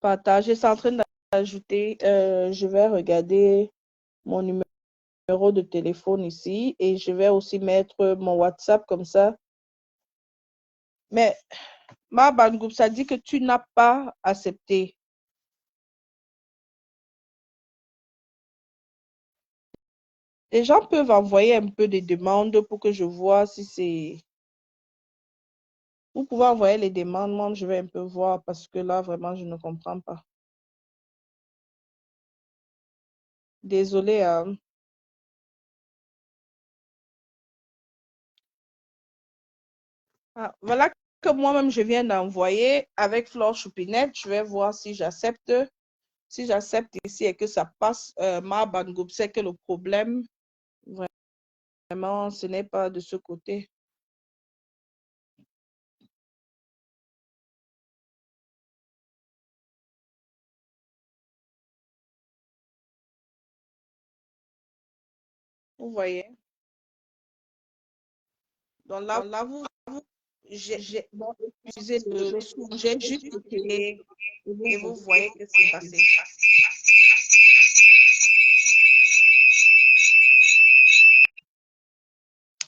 Partager, c'est en train d'ajouter. Je vais regarder mon numéro de téléphone ici et je vais aussi mettre mon WhatsApp comme ça. Mais ma Bangoup, ça dit que tu n'as pas accepté. Les gens peuvent envoyer un peu des demandes pour que je vois si c'est... Vous pouvez envoyer les demandes, moi je vais un peu voir parce que là, vraiment, je ne comprends pas. Désolée. Ah, voilà que moi-même, je viens d'envoyer avec Flore Choupinette. Je vais voir si j'accepte. Si j'accepte ici et que ça passe, ma Bangoup, c'est que le problème, vraiment, ce n'est pas de ce côté. Vous voyez? Donc là bon, utilisé le son. J'ai juste cliqué et vous voyez que c'est passé.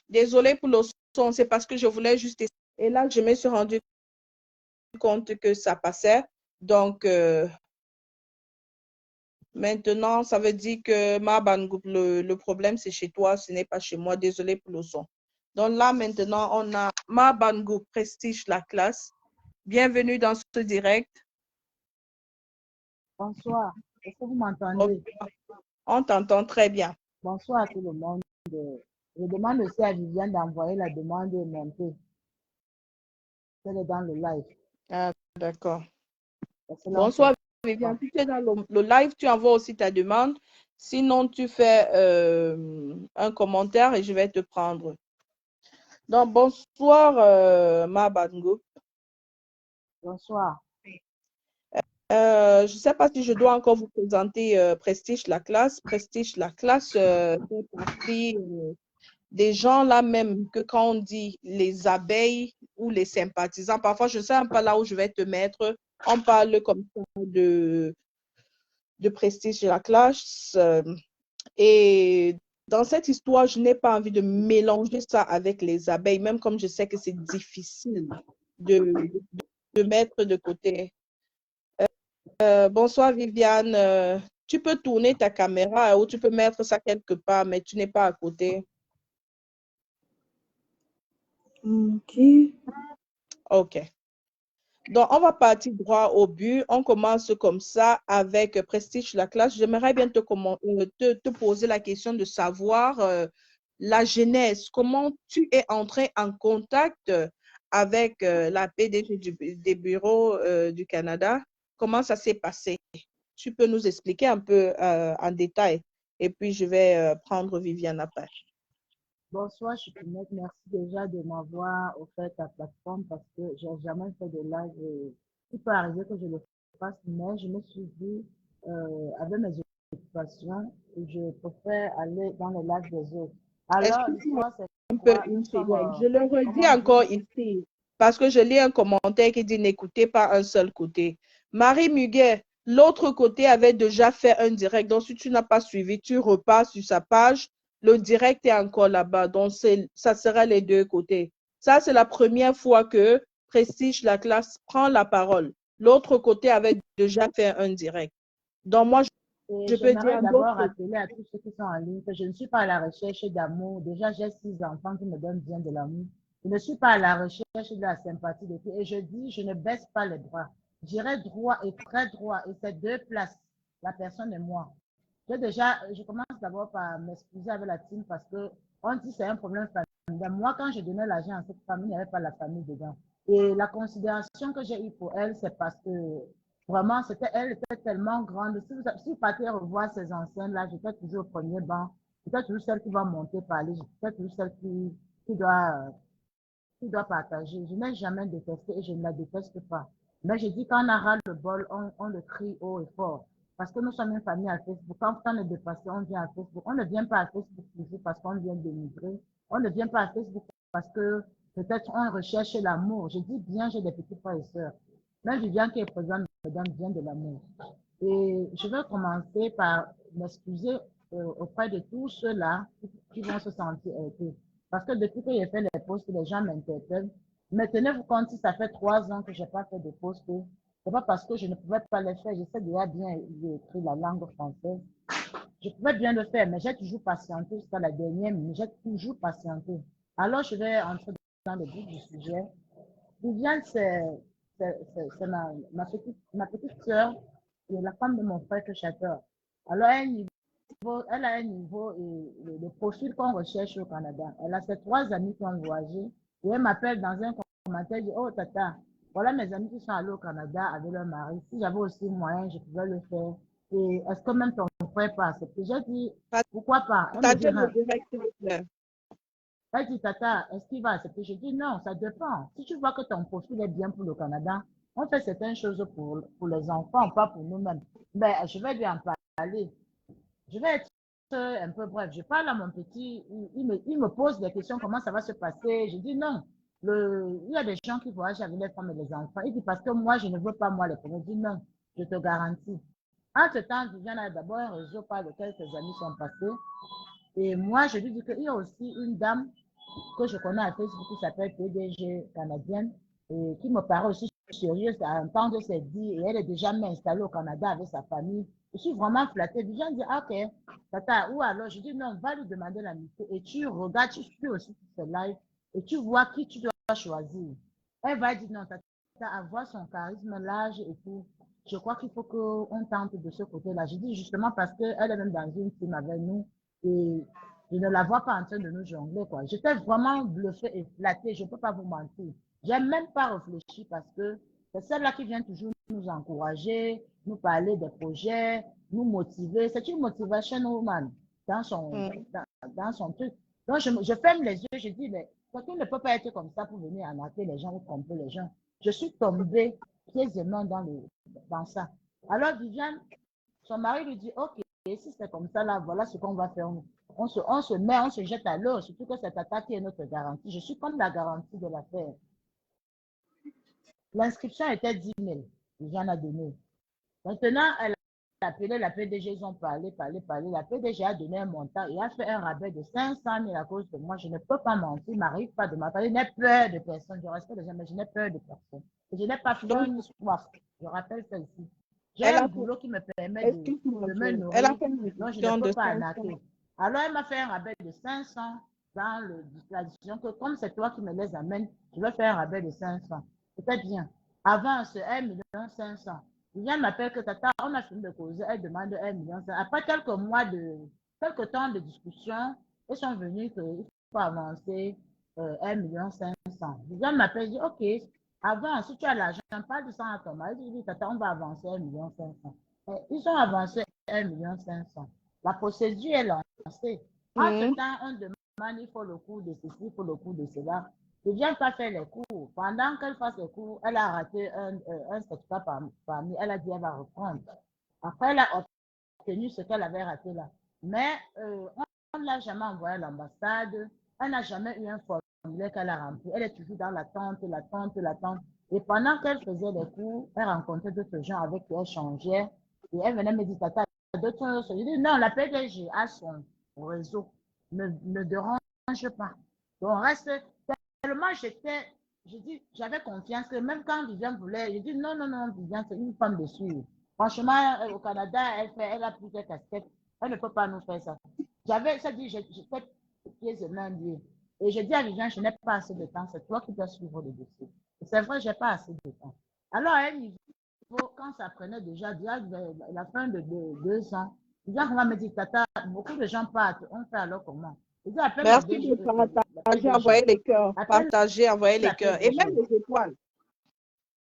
Désolée pour le son, c'est parce que je voulais juste essayer. Et là, je me suis rendu compte que ça passait. Donc, maintenant, ça veut dire que ma Bangoup, le problème, c'est chez toi, ce n'est pas chez moi. Désolée pour le son. Donc là, maintenant, on a ma Bangoup Prestige la classe. Bienvenue dans ce direct. Bonsoir. Est-ce que vous m'entendez? On t'entend très bien. Bonsoir à tout le monde. Je demande aussi à Viviane d'envoyer la demande de monter. Elle est dans le live. Ah, d'accord. Excellent. Bonsoir, Viviane. Si tu es dans le live, tu envoies aussi ta demande. Sinon, tu fais un commentaire et je vais te prendre. Donc, bonsoir, ma Bangoup. Bonsoir. Je ne sais pas si je dois encore vous présenter Prestige la classe. Prestige la classe fait partie des gens là même que quand on dit les abeilles ou les sympathisants, parfois je ne sais pas là où je vais te mettre. On parle comme ça de Prestige la classe. Et dans cette histoire, je n'ai pas envie de mélanger ça avec les abeilles, même comme je sais que c'est difficile de, de mettre de côté. Bonsoir Viviane. Tu peux tourner ta caméra ou tu peux mettre ça quelque part, mais tu n'es pas à côté. Ok. OK. Donc, on va partir droit au but. On commence comme ça avec Prestige la classe. J'aimerais bien te poser la question de savoir la genèse. Comment tu es entré en contact avec la PDG des bureaux du Canada? Comment ça s'est passé? Tu peux nous expliquer un peu en détail et puis je vais prendre Viviane après. Bonsoir, Choupinette. Merci déjà de m'avoir offert ta plateforme parce que j'ai jamais fait de live. Il peut arriver que je le fasse, mais je me suis dit, avec mes occupations, je préfère aller dans le live des autres. Alors, Excuse-moi l'histoire, c'est un peu quoi? Nous une sommes, seconde. Je le redis comment dire? encore ici parce que je lis un commentaire qui dit n'écoutez pas un seul côté. Marie Muguet, l'autre côté avait déjà fait un direct. Donc, si tu n'as pas suivi, tu repars sur sa page. Le direct est encore là-bas. Donc, ça sera les deux côtés. Ça, c'est la première fois que Prestige la classe prend la parole. L'autre côté avait déjà fait un direct. Donc, moi, Et je peux j'aimerais dire d'abord d'autres. rappeler à tous ceux qui sont en ligne que je ne suis pas à la recherche d'amour. Déjà, j'ai 6 enfants qui me donnent bien de l'amour. Je ne suis pas à la recherche de la sympathie de qui. Et je dis, je ne baisse pas les bras. J'irai droit et très droit. Et c'est deux places, la personne et moi. Je commence d'abord par m'excuser avec la team parce que on dit que c'est un problème familial. Moi, quand je donnais l'argent à cette famille, il n'y avait pas la famille dedans. Et la considération que j'ai eue pour elle, c'est parce que vraiment, elle était tellement grande. Si vous partez revoir ces anciennes-là, j'étais toujours au premier banc. J'étais toujours celle qui va monter parler. J'étais toujours celle qui doit, qui doit partager. Je n'ai jamais détesté et je ne la déteste pas. Mais je dis quand on a ras le bol, on le crie haut et fort. Parce que nous sommes une famille à Facebook. Quand on est dépassé, on vient à Facebook. On ne vient pas à Facebook toujours parce qu'on vient d'émigrer. On ne vient pas à Facebook parce que peut-être on recherche l'amour. Je dis bien, j'ai des petits frères et sœurs. Même Viviane qui est présente me donne bien de l'amour. Et je vais commencer par m'excuser auprès de tous ceux-là qui vont se sentir aidés. Parce que depuis que j'ai fait les posts, les gens m'interpellent. Mais tenez-vous compte, si ça fait 3 ans que je n'ai pas fait de posts, c'est pas parce que je ne pouvais pas les faire. Je sais déjà bien écrire la langue française. Je pouvais bien le faire, mais j'ai toujours patienté jusqu'à la dernière minute. J'ai toujours patienté. Alors, je vais entrer dans le vif du sujet. Viviane, c'est ma petite sœur et la femme de mon frère que j'adore. Alors, elle a un niveau et le profil qu'on recherche au Canada. Elle a ses 3 amis qui ont voyagé et elle m'appelle dans un commentaire, elle dit, oh tata, voilà mes amis qui sont allés au Canada avec leur mari. Si j'avais aussi moyen, je pouvais le faire. Et est-ce que même ton frère peut accepter? J'ai dit, pourquoi pas? Elle me dit, Partagez le direct, s'il vous plaît. elle dit, tata, est-ce qu'il va accepter? Je dis, non, ça dépend. Si tu vois que ton profil est bien pour le Canada, on fait certaines choses pour les enfants, pas pour nous-mêmes. Ben, je vais lui en parler. Je vais être un peu bref. Je parle à mon petit, il me pose des questions, comment ça va se passer. Je dis non. Il y a des gens qui voyagent avec les femmes et les enfants. Il dit parce que moi, je ne veux pas moi les premiers. Je dis non, je te garantis. Entre-temps, Viviane a d'abord un réseau par lequel ses amis sont passés. Et moi, je lui dis qu'il y a aussi une dame que je connais à Facebook qui s'appelle PDG canadienne et qui me paraît aussi sérieuse à entendre ses dires et elle est déjà même installée au Canada avec sa famille. Je suis vraiment flattée. Les gens disent, ah, ok, tata, ou alors, je dis, non, va lui demander l'amitié et tu regardes, tu suis aussi ce live et tu vois qui tu dois choisir. Elle va dire, non, tata, avoir son charisme, l'âge et tout. Je crois qu'il faut qu'on tente de ce côté-là. Je dis justement parce qu'elle est même dans une team avec nous et je ne la vois pas en train de nous jongler, quoi. J'étais vraiment bluffée et flattée, je ne peux pas vous mentir. J'ai même pas réfléchi parce que c'est celle-là qui vient toujours nous encourager, nous parler des projets, nous motiver. C'est une motivation woman dans son, dans son truc. Donc, je ferme les yeux, je dis, mais quelqu'un ne peut pas être comme ça pour venir arnaquer les gens ou tromper les gens. Je suis tombée pieds et mains dans ça. Alors, Viviane, son mari lui dit, OK, si c'est comme ça, là, voilà ce qu'on va faire. On se jette à l'eau, surtout que cette attaque est notre garantie. Je suis comme la garantie de l'affaire. L'inscription était 10 000. Viviane a donné. Maintenant, elle a appelé la PDG, ils ont parlé. La PDG a donné un montant et a fait un rabais de 500 000 à cause de moi. Je ne peux pas mentir, il m'arrive pas de m'attendre. Je n'ai peur de personne. Je respecte les gens, mais je n'ai peur de personne. Et je n'ai pas faim ni soif. Je rappelle celle-ci. J'ai un boulot qui me permet de me nourrir, Elle a fait une donc je ne réduction de peux pas 500. arnaquer. Alors, elle m'a fait un rabais de 500 dans la décision que comme c'est toi qui me les amènes, je vais faire un rabais de 500. C'était bien. Avant, c'est 1,5 million. Viviane m'appelle que tata, on a fini de causer, elle demande 1,5 million. Après quelques temps de discussion, ils sont venus qu'il faut avancer 1,5 million. Viviane m'appelle, dit, OK, avant, si tu as l'argent, parle de ça à ton mari. Je dis, tata, on va avancer 1,5 million. Ils ont avancé 1,5 million. La procédure est lancée. Entre-temps, on demande, il faut le coût de ceci, il faut le coût de cela. Je ne viens pas faire les cours. Pendant qu'elle fasse les cours, elle a raté un certificat parmi. Elle a dit, elle va reprendre. Après, elle a obtenu ce qu'elle avait raté là. Mais on ne l'a jamais envoyé à l'ambassade. Elle n'a jamais eu un formulaire qu'elle a rempli. Elle est toujours dans l'attente. Et pendant qu'elle faisait les cours, elle rencontrait d'autres gens avec qui elle changeait. Et elle venait me dire, tata, d'autres choses. Je dis, non, la PDG a son réseau. Ne dérange pas. Donc, reste tellement j'avais confiance que même quand Viviane voulait, je dis non, Viviane, c'est une femme de sûr. Franchement, au Canada, elle a plusieurs casquettes. Elle ne peut pas nous faire ça. J'étais pieds et mains liés. Et je dis à Viviane, je n'ai pas assez de temps, c'est toi qui dois suivre le dossier. C'est vrai, je n'ai pas assez de temps. Alors, à un niveau, quand ça prenait déjà la fin de 2 ans, Viviane va me dire, tata, beaucoup de gens partent, on fait alors comment? Merci de partager, envoyer les cœurs. Partager, envoyer les cœurs. Et même les étoiles.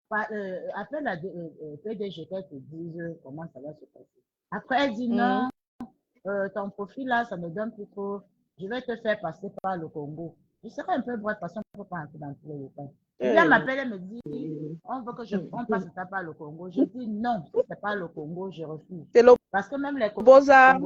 Après la PDG, qu'elle te dise comment ça va se passer. Après, elle dit non, ton profil là, ça me donne plus trop. Je vais te faire passer par le Congo. Je serai un peu bref parce qu'on ne peut pas entrer dans tous les détails. Elle m'appelle, elle me dit, on veut que on passe ça par le Congo. Je dis non, si ce n'est pas le Congo, je refuse. Parce que même les Congolais.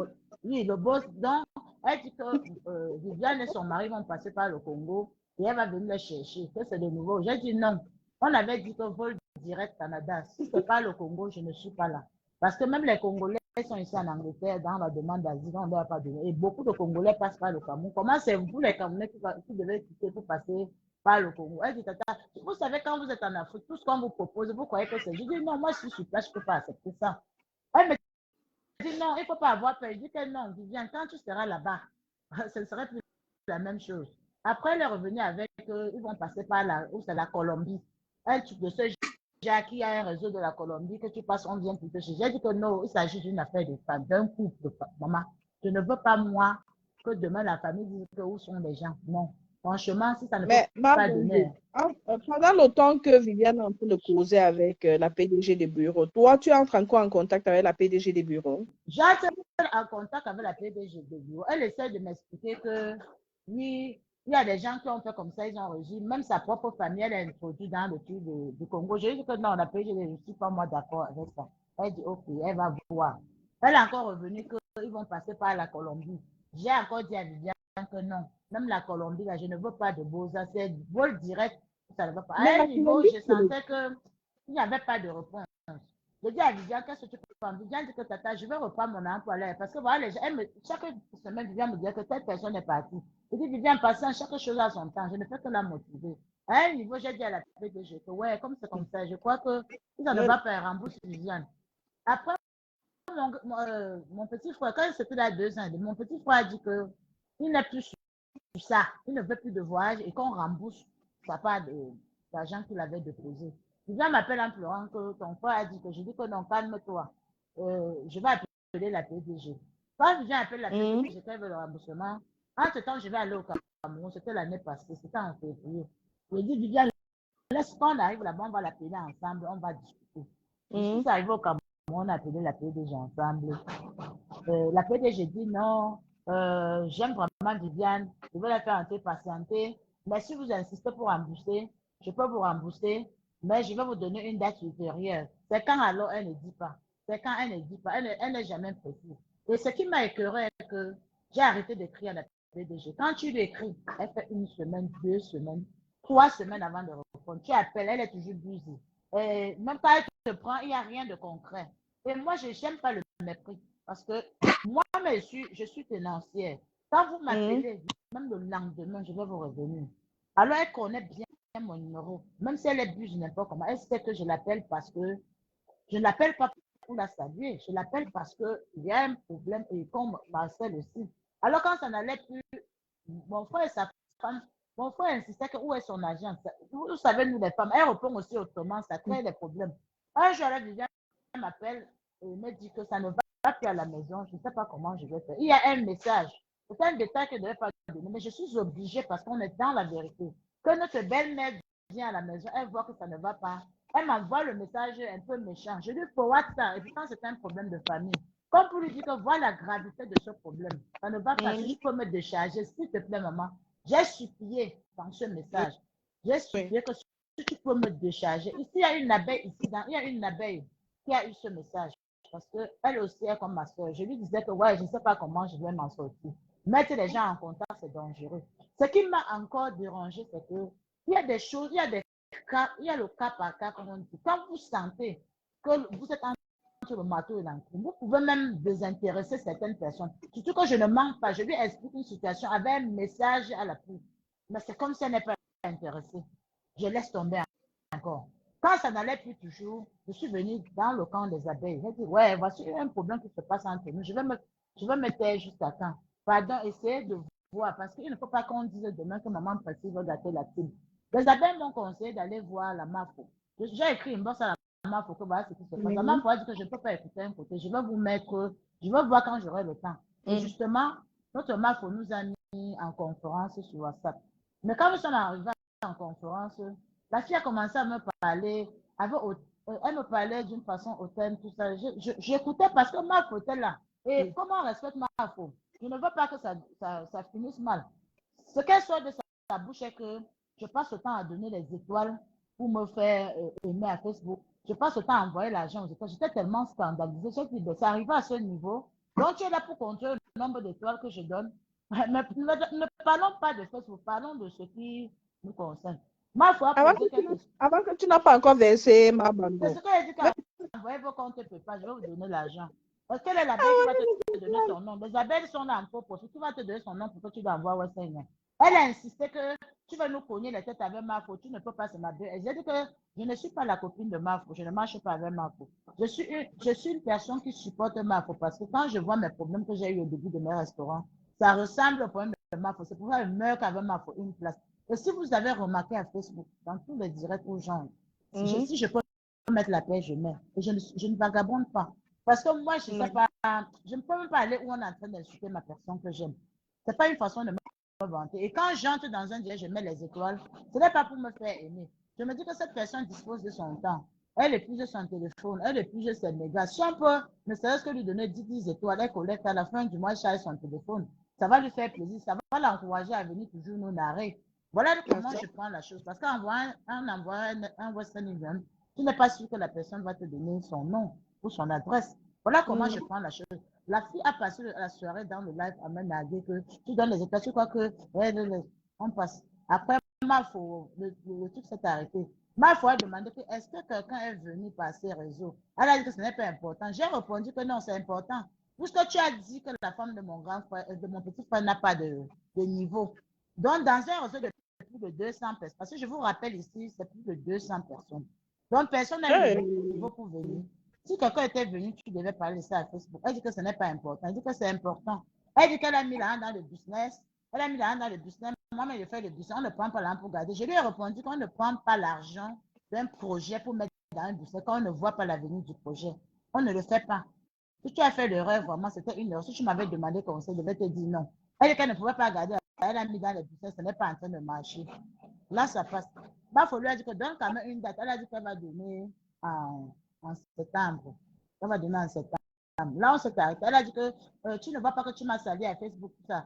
Oui, le boss. Donc, elle dit que Viviane et son mari vont passer par le Congo et elle va venir les chercher. Que c'est de nouveau. J'ai dit non. On avait dit que vol direct Canada. Si ce n'est pas le Congo, je ne suis pas là. Parce que même les Congolais sont ici en Angleterre dans la demande d'asile, on ne leur a pas donné. Et beaucoup de Congolais passent par le Cameroun. Comment c'est vous, les Camerounais, qui devez quitter pour passer par le Congo? Elle dit, tata, vous savez, quand vous êtes en Afrique, tout ce qu'on vous propose, vous croyez que c'est. Je dis, non, moi, je suis sur place, je ne peux pas accepter ça. Elle me dit, non, il ne faut pas avoir peur. Je dis que non, Viviane, quand tu seras là-bas, ce ne serait plus la même chose. Après, elle est revenue avec, ils vont passer par la Colombie. Elle, de ce Jacques, il y a un réseau de la Colombie que tu passes, on vient plutôt chez. J'ai dit que non, il s'agit d'une affaire de femme, d'un couple de maman. Je ne veux pas, moi, que demain la famille dise que où sont les gens. Non. Franchement, si ça ne peut Mais pas donner. pendant le temps que Viviane est en train de causer avec la PDG des bureaux, toi, tu entres encore en contact avec la PDG des bureaux? J'entre en contact avec la PDG des bureaux. Elle essaie de m'expliquer que oui, il y a des gens qui ont fait comme ça, ils ont réussi. Même sa propre famille, elle est introduite dans le truc du Congo. J'ai dit que non, la PDG, je ne suis pas moi d'accord avec ça. Elle dit ok, elle va voir. Elle est encore revenue qu'ils vont passer par la Colombie. J'ai encore dit à Viviane que non, même la Colombie, là, je ne veux pas de Boza, c'est vol direct, ça ne va pas. Mais À la un niveau, Colombie, je sentais qu'il n'y avait pas de réponse. Je dis à Viviane, qu'est-ce que tu peux faire? Viviane dit que tata, je vais reprendre mon emploi là. Parce que voilà, chaque semaine, Viviane me dit que telle personne est partie. Je dis, Viviane, passant, chaque chose a son temps. Je ne fais que la motiver. À un niveau, j'ai dit à la PDG que ouais, comme c'est comme ça, je crois que si ça ne va pas, rembourse Viviane. Après, mon petit frère, quand c'était là 2 ans, mon petit frère a dit que il n'est plus sur ça. Il ne veut plus de voyage et qu'on rembourse sa part d'argent qu'il avait déposé. Viviane m'appelle en pleurant que ton frère a dit que je dis que non, calme-toi. Je vais appeler la PDG. Quand Viviane appelle la PDG, qu'elle veut le remboursement, en ce temps, je vais aller au Cameroun. C'était l'année passée, c'était en février. Je dis, Viviane, laisse qu'on arrive là-bas, on va l'appeler ensemble, on va discuter. Je suis arrivée au Cameroun, on a appelé la PDG ensemble. La PDG dit non, j'aime vraiment Viviane, je vais la faire entrer patienter, mais si vous insistez pour rembourser, je peux vous rembourser, mais je vais vous donner une date ultérieure. C'est quand alors elle ne dit pas. C'est quand elle ne dit pas. Elle n'est jamais précise. Et ce qui m'a écœuré est que j'ai arrêté d'écrire à la PDG. Quand tu lui écris, elle fait 1 semaine, 2 semaines, 3 semaines avant de répondre. Tu appelles, elle est toujours busy. Et même quand elle te prend, il n'y a rien de concret. Et moi, je n'aime pas le mépris. Parce que moi, je suis tenancière. Quand vous m'appelez, même le lendemain, je vais vous revenir. Alors, elle connaît bien mon numéro. Même si elle est buse n'importe comment, elle sait que je l'appelle parce que je ne l'appelle pas pour la saluer. Je l'appelle parce qu'il y a un problème et comme Marcel aussi. Alors, quand ça n'allait plus, mon frère et sa femme, mon frère insistait que où est son agent? Vous savez, nous les femmes, elle répond aussi autrement, ça crée des problèmes. Un jour, elle m'appelle et me dit que ça ne va plus à la maison, je ne sais pas comment je vais faire. Il y a un message, c'est un détail que je ne devais pas donner, mais je suis obligée parce qu'on est dans la vérité. Que notre belle-mère vient à la maison, elle voit que ça ne va pas. Elle m'envoie le message un peu méchant. Je lui forward ça, et pourtant c'est un problème de famille. Comme pour lui dire que voilà la gravité de ce problème. Ça ne va pas. Si je peux me décharger, s'il te plaît, maman. J'ai supplié dans ce message. J'ai supplié que si tu peux me décharger. Ici, il y a une abeille, il y a une abeille qui a eu ce message. Parce qu'elle aussi est comme ma soeur. Je lui disais que ouais, je ne sais pas comment je vais m'en sortir. Mettre les gens en contact, c'est dangereux. Ce qui m'a encore dérangé, c'est que il y a des choses, il y a des cas, il y a le cas par cas, comme on dit. Quand vous sentez que vous êtes entre le marteau et l'enclume, vous pouvez même désintéresser certaines personnes. Surtout que je ne manque pas. Je lui explique une situation avec un message à la pluie. Mais c'est comme si elle n'est pas intéressée. Je laisse tomber encore. Quand ça n'allait plus toujours, je suis venue dans le camp des abeilles. J'ai dit, ouais, voici un problème qui se passe entre nous. Je vais me taire jusqu'à quand? Pardon, essayez de voir, parce qu'il ne faut pas qu'on dise demain que maman précise va gâter la team. Les abeilles m'ont conseillé d'aller voir la MAFO. J'ai écrit une bosse à la MAFO que voilà ce qui se passe. La MAFO a dit que je ne peux pas écouter un côté. Je vais vous mettre, je vais voir quand j'aurai le temps. Et justement, notre MAFO nous a mis en conférence sur WhatsApp. Mais quand nous sommes arrivés en conférence, la fille a commencé à me parler, elle me parlait d'une façon hautaine, tout ça. J'écoutais parce que MAFO était là. Et comment on respecte MAFO? Je ne veux pas que ça finisse mal. Ce qu'elle sort de sa bouche est que je passe le temps à donner les étoiles pour me faire aimer à Facebook. Je passe le temps à envoyer l'argent aux étoiles. J'étais tellement scandalisée. Ça arrivait à ce niveau. Donc, tu es là pour contrôler le nombre d'étoiles que je donne. Mais ne parlons pas de Facebook, parlons de ce qui nous concerne. Ma foi a Avant posé que tu, quelque chose. avant que tu n'as pas encore versé ma C'est bango. ce que j'ai dit quand envoyez vos comptes PayPal, je vais vous donner l'argent. Parce quelle est l'abeille qui va te donner son nom? Les abeilles sont là en faux profit. Qui va te donner son nom pour que tu l'envoies au Seigneur? Elle a insisté que tu vas nous cogner les têtes avec Marfo. Tu ne peux pas se m'abeille. J'ai dit que je ne suis pas la copine de Marfo. Je ne marche pas avec Marfo. Je suis une personne qui supporte Marfo parce que quand je vois mes problèmes que j'ai eu au début de mes restaurants, ça ressemble au problème de Marfo. C'est pour ça que je meurs qu'avec Marfo une place. Et si vous avez remarqué à Facebook, dans tous les directs aux gens, si je peux mettre la paix, je mets. Et je ne vagabonde pas. Parce que moi, je ne sais pas, je ne peux même pas aller où on est en train d'insulter ma personne que j'aime. Ce n'est pas une façon de me vanter. Et quand j'entre dans un direct, je mets les étoiles. Ce n'est pas pour me faire aimer. Je me dis que cette personne dispose de son temps. Elle épuise son téléphone, elle épuise ses mégas. Si on peut, ne serait-ce que lui donner 10 étoiles, elle collecte à la fin du mois, elle charge son téléphone. Ça va lui faire plaisir, ça va l'encourager à venir toujours nous narrer. Voilà comment je prends la chose. Parce qu'en envoyant un Western Union, tu n'es pas sûr que la personne va te donner son nom ou son adresse. Voilà comment je prends la chose. La fille a passé la soirée dans le live à me narguer que tu donnes les états, tu crois que on passe. Après, le truc s'est arrêté. Ma foi a demandé que est-ce que quelqu'un est venu par ces réseaux. Elle a dit que ce n'est pas important. J'ai répondu que non, c'est important. Puisque tu as dit que la femme de mon grand frère, de mon petit frère n'a pas de niveau. Donc, dans un réseau de plus de 200 personnes, parce que je vous rappelle ici, c'est plus de 200 personnes. Donc, personne n'a eu le niveau pour venir. Si quelqu'un était venu, tu devais parler de ça à Facebook. Elle dit que ce n'est pas important. Elle dit que c'est important. Elle dit qu'elle a mis la main dans le business. Elle a mis la main dans le business. Moi-même, je fais le business. On ne prend pas l'argent pour garder. Je lui ai répondu qu'on ne prend pas l'argent d'un projet pour mettre dans un business quand on ne voit pas l'avenir du projet. On ne le fait pas. Si tu as fait l'erreur, vraiment, c'était une erreur. Si tu m'avais demandé conseil, je devais te dire non. Elle dit qu'elle ne pouvait pas garder. Elle a mis dans le business. Ce n'est pas en train de marcher. Là, ça passe. Il faut lui dire que donne quand même une date. Elle a dit qu'elle va donner en septembre. Elle va donner en septembre. Là, on s'est arrêté. Elle a dit que tu ne vois pas que tu m'as salué à Facebook. Tout ça.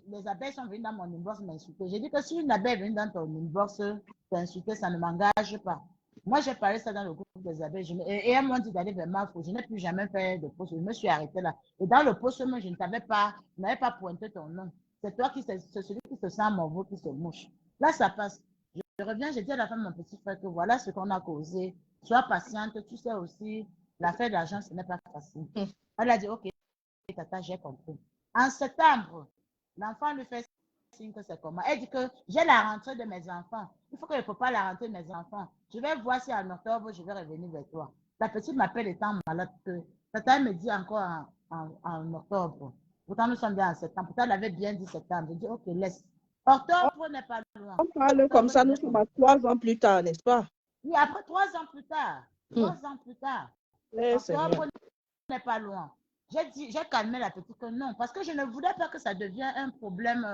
Les abeilles sont venues dans mon inbox m'insulter. J'ai dit que si une abeille est venue dans ton inbox t'insulter, ça ne m'engage pas. Moi, j'ai parlé ça dans le groupe des abeilles. Et elles m'ont dit d'aller vers Marfo. Je n'ai plus jamais fait de poste. Je me suis arrêtée là. Et dans le poste, je n'avais pas pointé ton nom. C'est toi c'est celui qui se sent mauvais qui se mouche. Là, ça passe. Je reviens, j'ai dit à la femme de mon petit frère que voilà ce qu'on a causé. Sois patiente, tu sais aussi, l'affaire d'argent, ce n'est pas facile. Elle a dit, ok, tata, j'ai compris. En septembre, l'enfant lui fait signe que c'est comment. Elle dit que j'ai la rentrée de mes enfants. Il faut que je prépare la rentrée de mes enfants. Je vais voir si en octobre, je vais revenir vers toi. La petite m'appelle étant malade que tata me dit encore en octobre. Pourtant, nous sommes bien en septembre. Pourtant, elle avait bien dit septembre. Je dis, ok, laisse. Octobre n'est pas loin. On parle comme Octobre ça, nous sommes à 3 ans plus tard, n'est-ce pas? Oui, après 3 ans plus tard. 3 ans plus tard. Octobre n'est pas loin. J'ai calmé la petite que non, parce que je ne voulais pas que ça devienne un problème.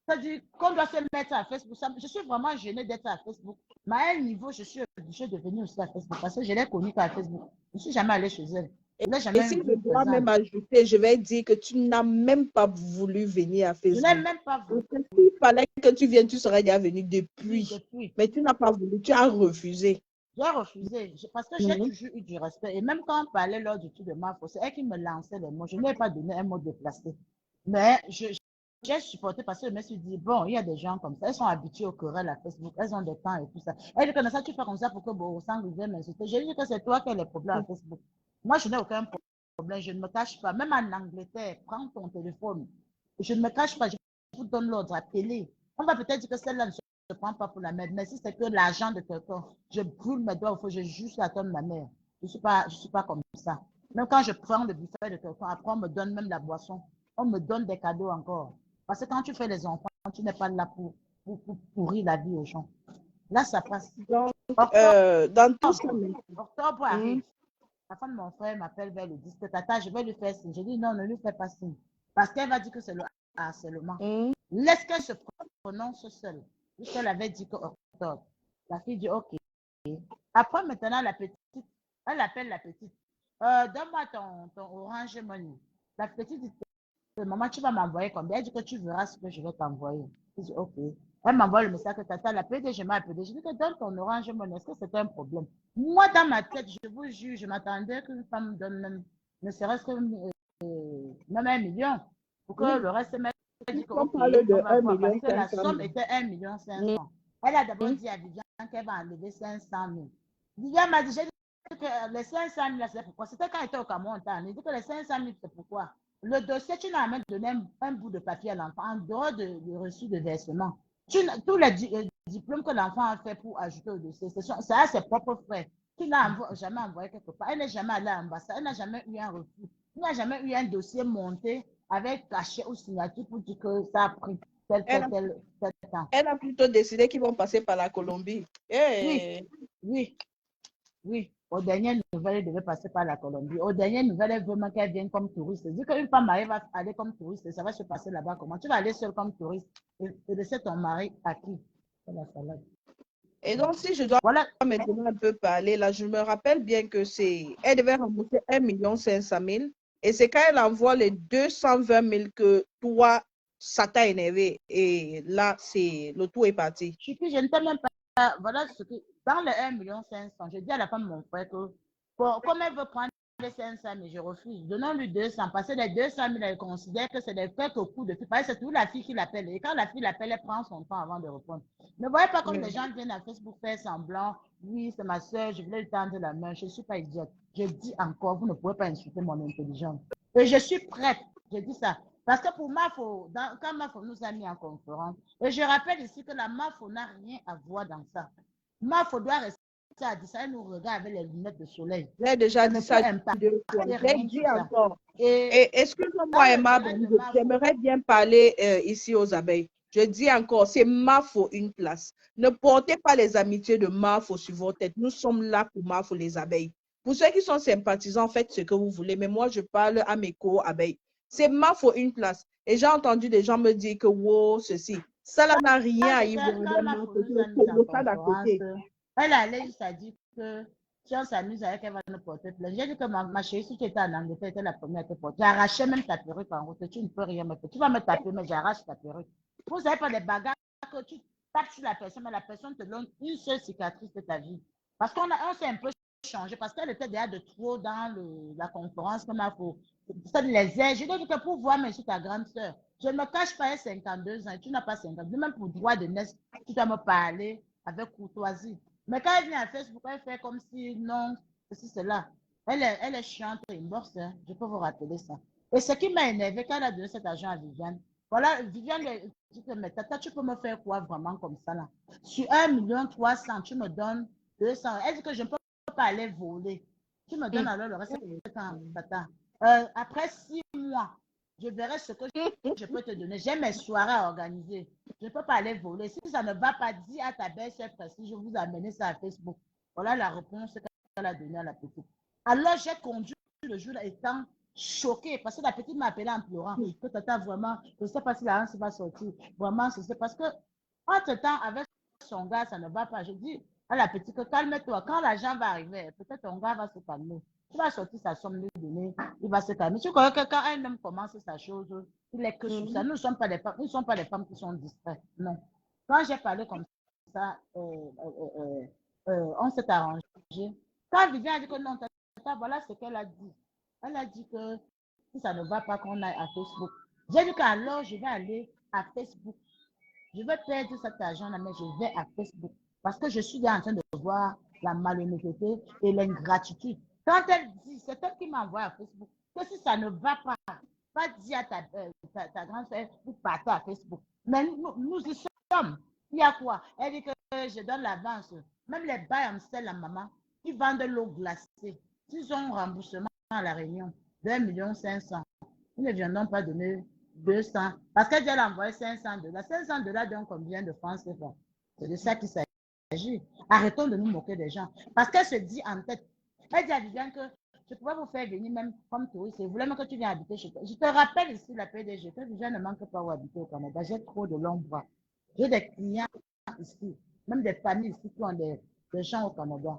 C'est-à-dire qu'on doit se mettre à Facebook. Je suis vraiment gênée d'être à Facebook. Mais à un niveau, je suis obligée de venir aussi à Facebook parce que je l'ai connue qu'à Facebook. Je ne suis jamais allée chez elle. Et si je dois même ajouter, je vais dire que tu n'as même pas voulu venir à Facebook. Je n'ai même pas voulu. S'il fallait que tu viennes, tu serais déjà venu depuis. Mais tu n'as pas voulu, tu as refusé. J'ai refusé parce que j'ai toujours eu du respect. Et même quand on parlait lors du tour de Marfo, c'est elle qui me lançait les mots. Je n'ai pas donné un mot déplacé. Mais j'ai supporté parce que je me suis dit, bon, il y a des gens comme ça. Elles sont habituées au querelles à Facebook. Elles ont des temps et tout ça. Elle dit que ça, tu fais comme ça pour que Borosang vienne m'insulter. J'ai dit que c'est toi qui as les problèmes à Facebook. Moi, je n'ai aucun problème. Je ne me cache pas. Même en Angleterre, prends ton téléphone. Je ne me cache pas. Je vous donne l'ordre à télé. On va peut-être dire que celle-là ne je ne prends pas pour la mère. Mais si c'est que l'argent de quelqu'un, je brûle mes doigts au feu, je juste la donne ma mère. Je ne suis pas comme ça. Même quand je prends le buffet de quelqu'un, après on me donne même la boisson. On me donne des cadeaux encore. Parce que quand tu fais les enfants, tu n'es pas là pour pourrir la vie aux gens. Là, ça passe. Donc, dans tout ça, octobre arrive. La femme de mon frère m'appelle vers le 10. Tata, je vais lui faire signe. Je dis non, ne lui fais pas signe. Parce qu'elle va dire que c'est le harcèlement. Laisse qu'elle se prononce seule. Puisqu'elle avait dit que octobre. La fille dit ok. Après, maintenant, la petite, elle appelle la petite. Donne-moi ton Orange Money. La petite dit, maman, tu vas m'envoyer combien? Elle dit que tu verras ce que je vais t'envoyer. Je dis ok. Elle m'envoie le message que tata l'a appelé, je m'ai appelé. Je dis que donne ton Orange Money. Est-ce que c'est un problème? Moi, dans ma tête, je vous jure, je m'attendais qu'une femme donne même, ne serait-ce que même 1 million. Pour que le reste, elle dit que ok, on va voir. Parce que la somme était 1,5 million. Elle a d'abord dit à Viviane qu'elle va enlever 500 000. Viviane m'a dit, j'ai dit que les 500 000, c'est pourquoi. C'était quand elle était au Cameroun, elle dit que les 500 000, c'est pourquoi. Le dossier, tu n'as même donné un bout de papier à l'enfant, en dehors du reçu de versement. Tous les diplômes que l'enfant a fait pour ajouter au dossier, c'est à ses propres frais. Tu n'as jamais envoyé quelque part. Elle n'est jamais allée à l'ambassade. Elle n'a jamais eu un refus. Il n'y a jamais eu un dossier monté avec cachet ou signature pour dire que ça a pris tel temps. Elle a plutôt décidé qu'ils vont passer par la Colombie. Oui, oui, oui. Aux dernières nouvelles, elle devait passer par la Colombie. Aux dernières nouvelles, elle veut vraiment qu'elle vienne comme touriste. Dis qu'une femme mariée va aller comme touriste, ça va se passer là-bas comment? Tu vas aller seule comme touriste et laisser ton mari à qui? La salade. Et donc, si je dois Voilà. maintenant un peu parler, là, je me rappelle bien que elle devait rembourser 1 500 000 et c'est quand elle envoie les 220 000 que toi, ça t'a énervé et là, le tout est parti. Je ne t'ai même pas. Voilà ce que. Dans les 1,5 million, je dis à la femme, mon frère, que comme elle veut prendre les 500 000, je refuse. Donnons-lui 200 parce que les 200 000, elle considère que c'est des faits au coup de fil. Parce que c'est toujours la fille qui l'appelle. Et quand la fille l'appelle, elle prend son temps avant de répondre. Ne voyez pas comme les gens viennent à Facebook faire semblant. Oui, c'est ma soeur, je voulais lui tendre la main. Je ne suis pas idiote. Je dis encore, vous ne pouvez pas insulter mon intelligence. Et je suis prête. Je dis ça. Parce que pour MAFO, quand MAFO nous a mis en conférence, et je rappelle ici que la MAFO n'a rien à voir dans ça. MAFO doit rester à dire ça, elle nous regarde avec les lunettes de soleil. J'ai déjà dit ça 2 fois. J'ai dit encore. Et excuse-moi, Emma, j'aimerais bien parler ici aux abeilles. Je dis encore, c'est MAFO une place. Ne portez pas les amitiés de MAFO sur vos têtes. Nous sommes là pour MAFO les abeilles. Pour ceux qui sont sympathisants, faites ce que vous voulez. Mais moi, je parle à mes co-abeilles. C'est MAFO une place. Et j'ai entendu des gens me dire que wow, ceci. Ça n'a rien à y voir. Elle allait juste à dire que si on s'amuse avec elle, va nous porter plainte. J'ai dit que ma chérie, si tu étais en Angleterre, tu étais la première à te porter. J'arrachais même ta perruque en route. Tu ne peux rien me faire. Tu vas me taper, mais j'arrache ta perruque. Vous savez pas des bagarres que tu tapes sur la personne, mais la personne te donne une seule cicatrice de ta vie. Parce qu'on s'est un peu changé, parce qu'elle était déjà de trop dans la conférence comme il faut. Ça les aide. Je dis que pour voir, mais je suis ta grande soeur. Je ne me cache pas, elle a 52 ans, tu n'as pas 52. Même pour droit de naissance, tu dois me parler avec courtoisie. Mais quand elle vient à Facebook, elle fait comme si non, ceci, cela. Elle est chiante et morte, hein. Je peux vous rappeler ça. Et ce qui m'a énervé, quand elle a donné cet argent à Viviane, voilà, Viviane dit que, mais tata, tu peux me faire quoi vraiment comme ça là? Sur 1,3 million, tu me donnes 200. Elle dit que je ne peux pas aller voler. Tu me donnes alors le reste, tata. Après 6 mois, je verrai ce que je peux te donner. J'ai mes soirées à organiser. Je ne peux pas aller voler. Si ça ne va pas, dis à ta belle-sœur précise, je vous amener ça à Facebook. Voilà la réponse qu'elle a donnée à la petite. Alors, j'ai conduit le jour étant choquée parce que la petite m'a appelé en pleurant. Que tata, vraiment, je ne sais pas si la hanse va sortir. Vraiment, c'est parce que, entre-temps, avec son gars, ça ne va pas. Je dis à la petite que calme-toi. Quand l'argent va arriver, peut-être ton gars va se calmer. Tu vas sortir sa somme lui donner, il va se calmer. Tu crois que quand un homme commence sa chose, il est que sur ça. Nous ne sommes pas des femmes, qui sont distraites. Non. Quand j'ai parlé comme ça, on s'est arrangé. Quand Viviane a dit que non, voilà ce qu'elle a dit. Elle a dit que si ça ne va pas, qu'on aille à Facebook. J'ai dit qu'alors je vais aller à Facebook. Je vais perdre cet argent-là, mais je vais à Facebook. Parce que je suis en train de voir la malhonnêteté et l'ingratitude. Quand elle dit, c'est elle qui m'a envoyé à Facebook, que si ça ne va pas dire à ta grande soeur, vous partez à Facebook. Mais nous y sommes. Il y a quoi? Elle dit que je donne l'avance. Même les bails en sel, la maman, ils vendent de l'eau glacée. S'ils ont un remboursement à la Réunion d'1 500 000, ils ne viendront pas donner 200. Parce qu'elle a envoyé 500 $. 500 $, donc combien de francs CFA? C'est de ça qu'il s'agit. Arrêtons de nous moquer des gens. Parce qu'elle se dit en tête. Elle dit à Viviane que je pourrais vous faire venir même comme touriste. Je voulais même que tu viennes habiter chez toi. Je te rappelle ici la PDG que Viviane ne manque pas où habiter au Canada. J'ai trop de longs bras. J'ai des clients ici, même des familles ici qui ont des gens au Canada.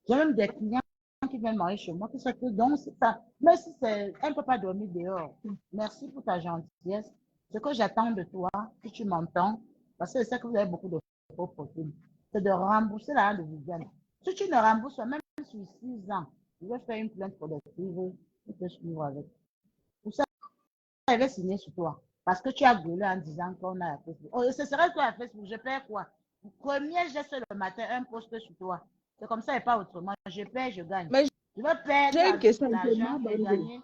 J'ai même des clients qui viennent marier chez moi qui sont que donc c'est ça. Mais si elle ne peut pas dormir dehors. Merci pour ta gentillesse. Ce que j'attends de toi, si tu m'entends, parce que je sais que vous avez beaucoup de faux profils, c'est de rembourser la de Viviane. Si tu ne rembourses pas, même sur 6 ans, je vais faire une plainte collective, tu peux suivre avec. Pour ça, elle va signer sur toi. Parce que tu as gueulé en disant qu'on a à Facebook. Oh, ce serait toi à Facebook, je perds quoi? Premier geste le matin, un poste sur toi. C'est comme ça et pas autrement. Je perds, je gagne. Mais Je veux perdre j'ai une question un peu l'argent et bandée. gagner.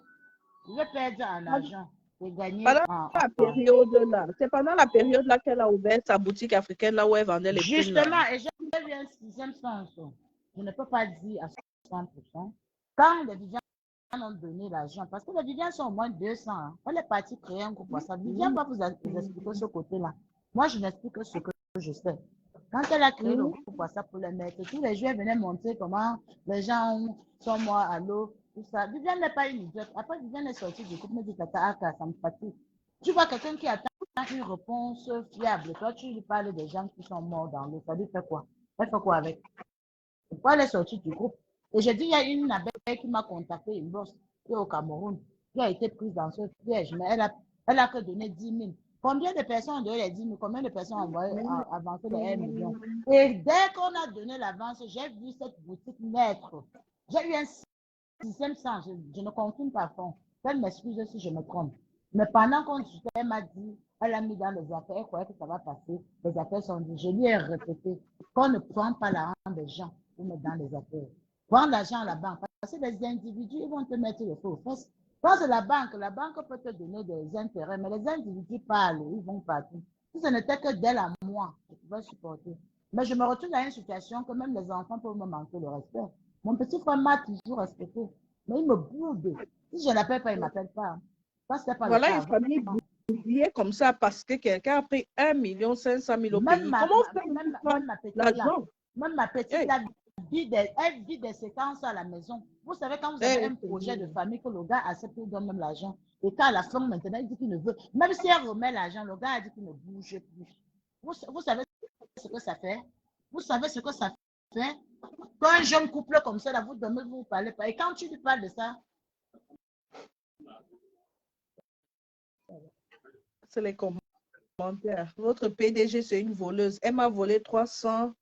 Je veux perdre en argent et gagner Pendant la période là, c'est pendant la période là qu'elle a ouvert sa boutique africaine là où elle vendait les prunes là. Justement, et j'ai eu un sixième sens. Je ne peux pas dire à 100%. Quand les Viviane ont donné l'argent, parce que les Viviane sont au moins 200, hein. Elle est partie créer un groupe WhatsApp. Viviane va vous expliquer ce côté-là. Moi, je n'explique que ce que je sais. Quand elle a créé le groupe WhatsApp pour les mettre, tous les jours, elle venait montrer comment les gens sont morts à l'eau, tout ça. Viviane n'est pas une idiote. Après, Viviane est sortie du groupe, me dit, tata, ça me fatigue. Tu vois quelqu'un qui attend une réponse fiable. Toi, tu lui parles des gens qui sont morts dans l'eau. Ça lui fait quoi? Elle fait quoi avec? Pourquoi elle est sortie du groupe? Et j'ai dit, il y a une abeille qui m'a contacté, une bosse, qui est au Cameroun, qui a été prise dans ce piège, mais elle a que donné 10 000. Combien de personnes ont donné les 10 000? Combien de personnes ont avancé les 1 million? Et dès qu'on a donné l'avance, j'ai vu cette boutique naître. J'ai eu un sixième sens. Je ne confirme pas fond. Elle m'excuse si je me trompe. Mais pendant qu'on discutait, elle m'a dit, elle a mis dans les affaires, elle croyait que ça va passer. Les affaires sont dites. Je lui ai répété qu'on ne prend pas l'argent des gens pour mettre dans les affaires. Prends l'argent à la banque. Parce que les individus, ils vont te mettre le feu aux fesses. Quand c'est la banque peut te donner des intérêts, mais les individus parlent, ils vont partout. Si ce n'était que d'elle à moi, je pouvais supporter. Mais je me retrouve dans une situation que même les enfants peuvent me manquer le respect. Mon petit frère m'a toujours respecté, mais il me boude. Si je ne l'appelle pas, il ne m'appelle pas. Ça, c'était pas le Voilà cas une famille bousillée comme ça parce que quelqu'un a pris 1,5 million au pays. Comment on fait même ma petite là, l'argent? même ma petite Hey. là, elle vit des séquences à la maison. Vous savez, quand vous avez un projet de famille, que le gars accepte, il donne même l'argent. Et quand à la fin, maintenant, il dit qu'il ne veut. Même si elle remet l'argent, le gars a dit qu'il ne bouge plus. Vous savez ce que ça fait? Vous savez ce que ça fait? Quand un jeune couple comme ça, là, vous dormez, vous ne parlez pas. Et quand tu lui parles de ça, c'est les commentaires. Votre PDG, c'est une voleuse. Elle m'a volé 300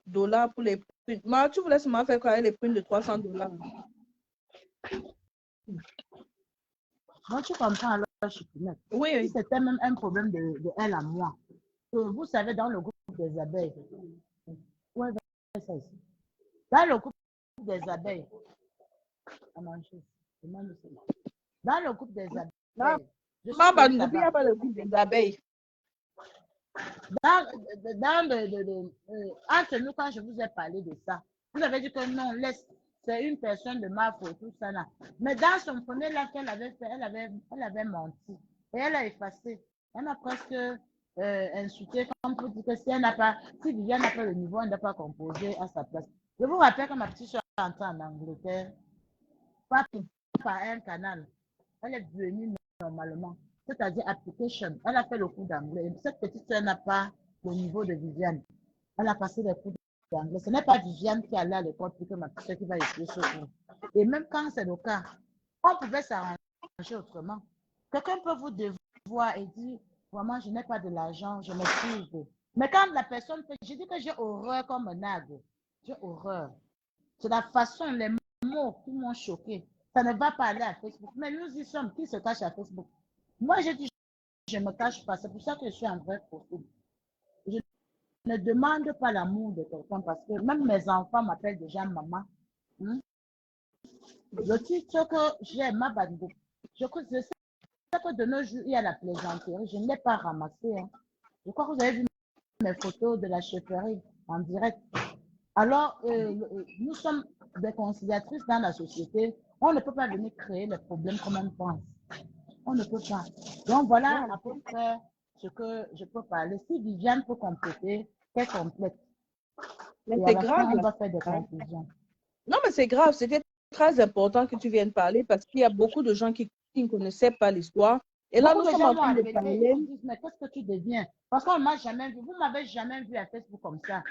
$ pour les prunes. Moi, tu voulais seulement faire quoi avec les prunes de 300 $? moi, tu comprends alors, je suis net. Oui, Si c'était même un problème de elle à moi, vous savez, dans le groupe des abeilles, ouais, ça ici. Dans le groupe des abeilles, dans le groupe des abeilles, je suis Maman, venue il n'y là-bas. a pas le groupe des abeilles. Entre nous, quand je vous ai parlé de ça, vous avez dit que non, laisse, c'est une personne de ma faute, tout ça là. Mais dans son premier là qu'elle avait fait, elle avait menti. Et elle a effacé. Elle m'a presque insulté, comme pour dire que si Viviane n'a pas le niveau, elle n'a pas composé à sa place. Je vous rappelle que ma petite soeur est entrée en Angleterre, pas par un canal. Elle est venue normalement, c'est-à-dire application. Elle a fait le cours d'anglais. Cette petite soeur n'a pas le niveau de Viviane. Elle a passé les cours d'anglais. Ce n'est pas Viviane qui allait à l'école plus que ma petite soeur qui va étudier ce cours. Et même quand c'est le cas, on pouvait s'arranger autrement. Quelqu'un peut vous devoir et dire, vraiment, je n'ai pas de l'argent, je m'excuse. Mais quand la personne fait, je dis que j'ai horreur comme un nègre. J'ai horreur. C'est la façon, les mots qui m'ont choqué. Ça ne va pas aller à Facebook. Mais nous y sommes. Qui se cache à Facebook? Moi, je dis, je ne me cache pas. C'est pour ça que je suis en vrai profil. Je ne demande pas l'amour de quelqu'un parce que même mes enfants m'appellent déjà maman. Le titre que j'ai, ma bande, je sais que de nos jours, il y a la plaisanterie. Je ne l'ai pas ramassé. Hein. Je crois que vous avez vu mes photos de la chefferie en direct. Alors, nous sommes des conciliatrices dans la société. On ne peut pas venir créer les problèmes comme on pense. On ne peut pas. Donc, voilà à peu près ce que je peux parler. Si Viviane peut compléter, qu'elle complète. Mais et c'est à la grave. fin, on va faire des conclusions. Non, mais c'est grave. C'était très important que tu viennes parler parce qu'il y a beaucoup de gens qui ne connaissaient pas l'histoire. Et là, Beaucoup nous de sommes en gens m'ont train de appelé, parler. ils me disent, mais qu'est-ce que tu deviens? Parce qu'on ne m'a jamais vu. Vous ne m'avez jamais vu à Facebook comme ça.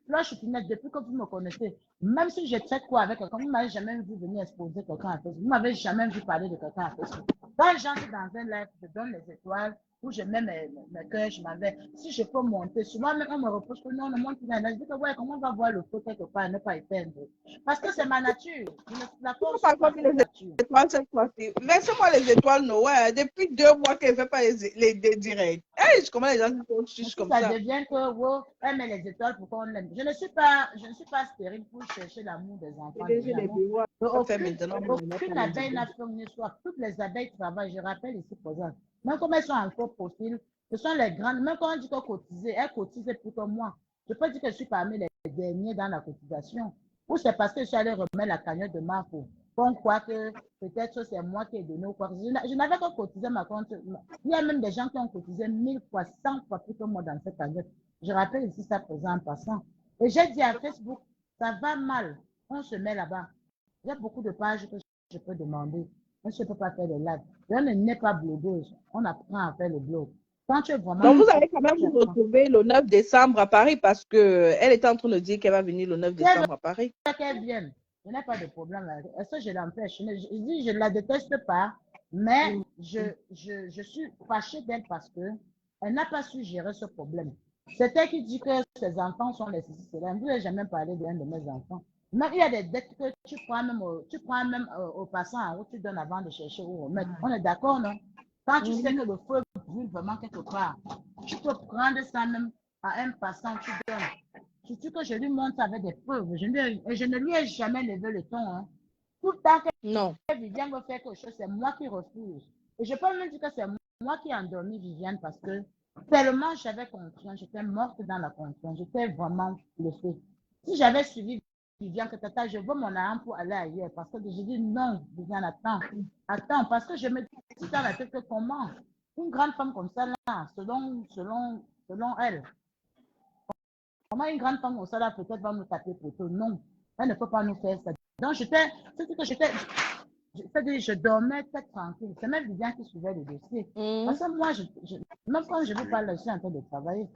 Là, je suis nette depuis que vous me connaissez. Même si je traite quoi avec quelqu'un, vous ne m'avez jamais vu venir exposer quelqu'un à Facebook. Vous ne m'avez jamais vu parler de quelqu'un à Facebook. Quand j'entre dans un live, je donne les étoiles, où je mets mes cœurs, je m'en vais. Si je peux monter, souvent même on me reproche que non, on ne monte pas. Je dis que ouais, comment on va voir le feu quelque part et ne pas éteindre? Parce que c'est ma nature. La force, c'est ma nature. Étoiles cette fois-ci. Laissez-moi les étoiles, Noël. Depuis 2 mois qu'elle ne fait pas les directs. Hey, comment les gens sont Si chiches comme ça ça? devient que, wow, elle met les étoiles pour qu'on l'aime. Je ne suis pas stérile pour chercher l'amour des enfants des PDG gens, des non. bureaux, on va faire Aucune, maintenant, mais on n'a pas aucune les abeille idées. n'a faim ni soif. Toutes les abeilles travaillent. Je rappelle ici présent. Même comme elles sont en faux profil, ce sont les grandes. Même quand on dit qu'elles cotisent, elles cotisent plus que moi. Je peux dire que je suis parmi les derniers dans la cotisation. Ou c'est parce que je suis allée remettre la cagnotte de Marco. On croit que peut-être c'est moi qui ai donné ou quoi. Je n'avais pas cotisé ma compte. Il y a même des gens qui ont cotisé 1000 fois, 100 fois plus que moi dans cette cagnotte. Je rappelle ici ça présent en passant. Et j'ai dit à Facebook, ça va mal. On se met là-bas. Il y a beaucoup de pages que je peux demander. On ne peut pas faire des lives. On n'est pas blogueuse. On apprend à faire le blog. Quand tu es vraiment Donc, vous fort, allez quand même tu vous apprends. retrouver le 9 décembre à Paris parce qu'elle était en train de dire qu'elle va venir le 9 Si elle décembre à Paris. veut qu'elle vienne, je n'ai pas de problème avec elle. Est-ce que je l'empêche? Je dis, je ne la déteste pas, mais je suis fâchée d'elle parce que elle n'a pas su gérer ce problème. C'est elle qui dit que ses enfants sont les ceci, cela. Je n'ai jamais parlé d'un de mes enfants. Mais il y a des dettes que tu prends même au passant en route, tu donnes avant de chercher où remettre. On est d'accord, non? Quand tu sais que le feu brûle vraiment quelque part, tu peux prendre ça même à un passant, tu donnes. Surtout que je lui montre avec des preuves. Je ne lui ai jamais levé le ton. Hein. Tout le temps Non. que Viviane veut faire quelque chose, c'est moi qui refuse. Et je peux même dire que c'est moi qui ai endormi Viviane parce que tellement j'avais confiance, j'étais morte dans la confiance, j'étais vraiment bluffée. Si j'avais suivi Viviane, que tata, je veux mon argent pour aller ailleurs parce que j'ai dit non, Viviane, attends, parce que je me dis dans la tête que comment une grande femme comme ça, là, selon elle, comment une grande femme comme ça, là, peut-être va nous taper pour tout. Non, elle ne peut pas nous faire ça. Donc, c'est-à-dire, je dormais très tranquille. C'est même Viviane qui suivait le dossier. Parce que moi, même quand je vous parle, je suis en train de travailler.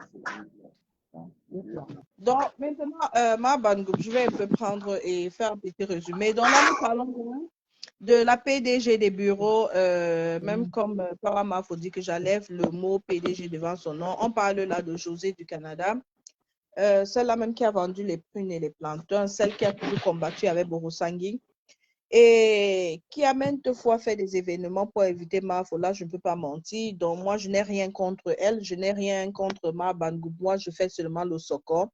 Donc, maintenant, ma bonne groupe, je vais un peu prendre et faire un petit résumé. Donc, là, nous parlons de la PDG des bureaux, même comme Parama, il faut dire que j'enlève le mot PDG devant son nom. On parle là de José du Canada. Celle-là même qui a vendu les prunes et les plantains, celle qui a toujours combattu avec Borosangui et qui a maintes fois fait des événements pour éviter Mafo. Là, je ne peux pas mentir. Donc, moi, je n'ai rien contre elle. Je n'ai rien contre Ma Bangou. Moi, je fais seulement le socor.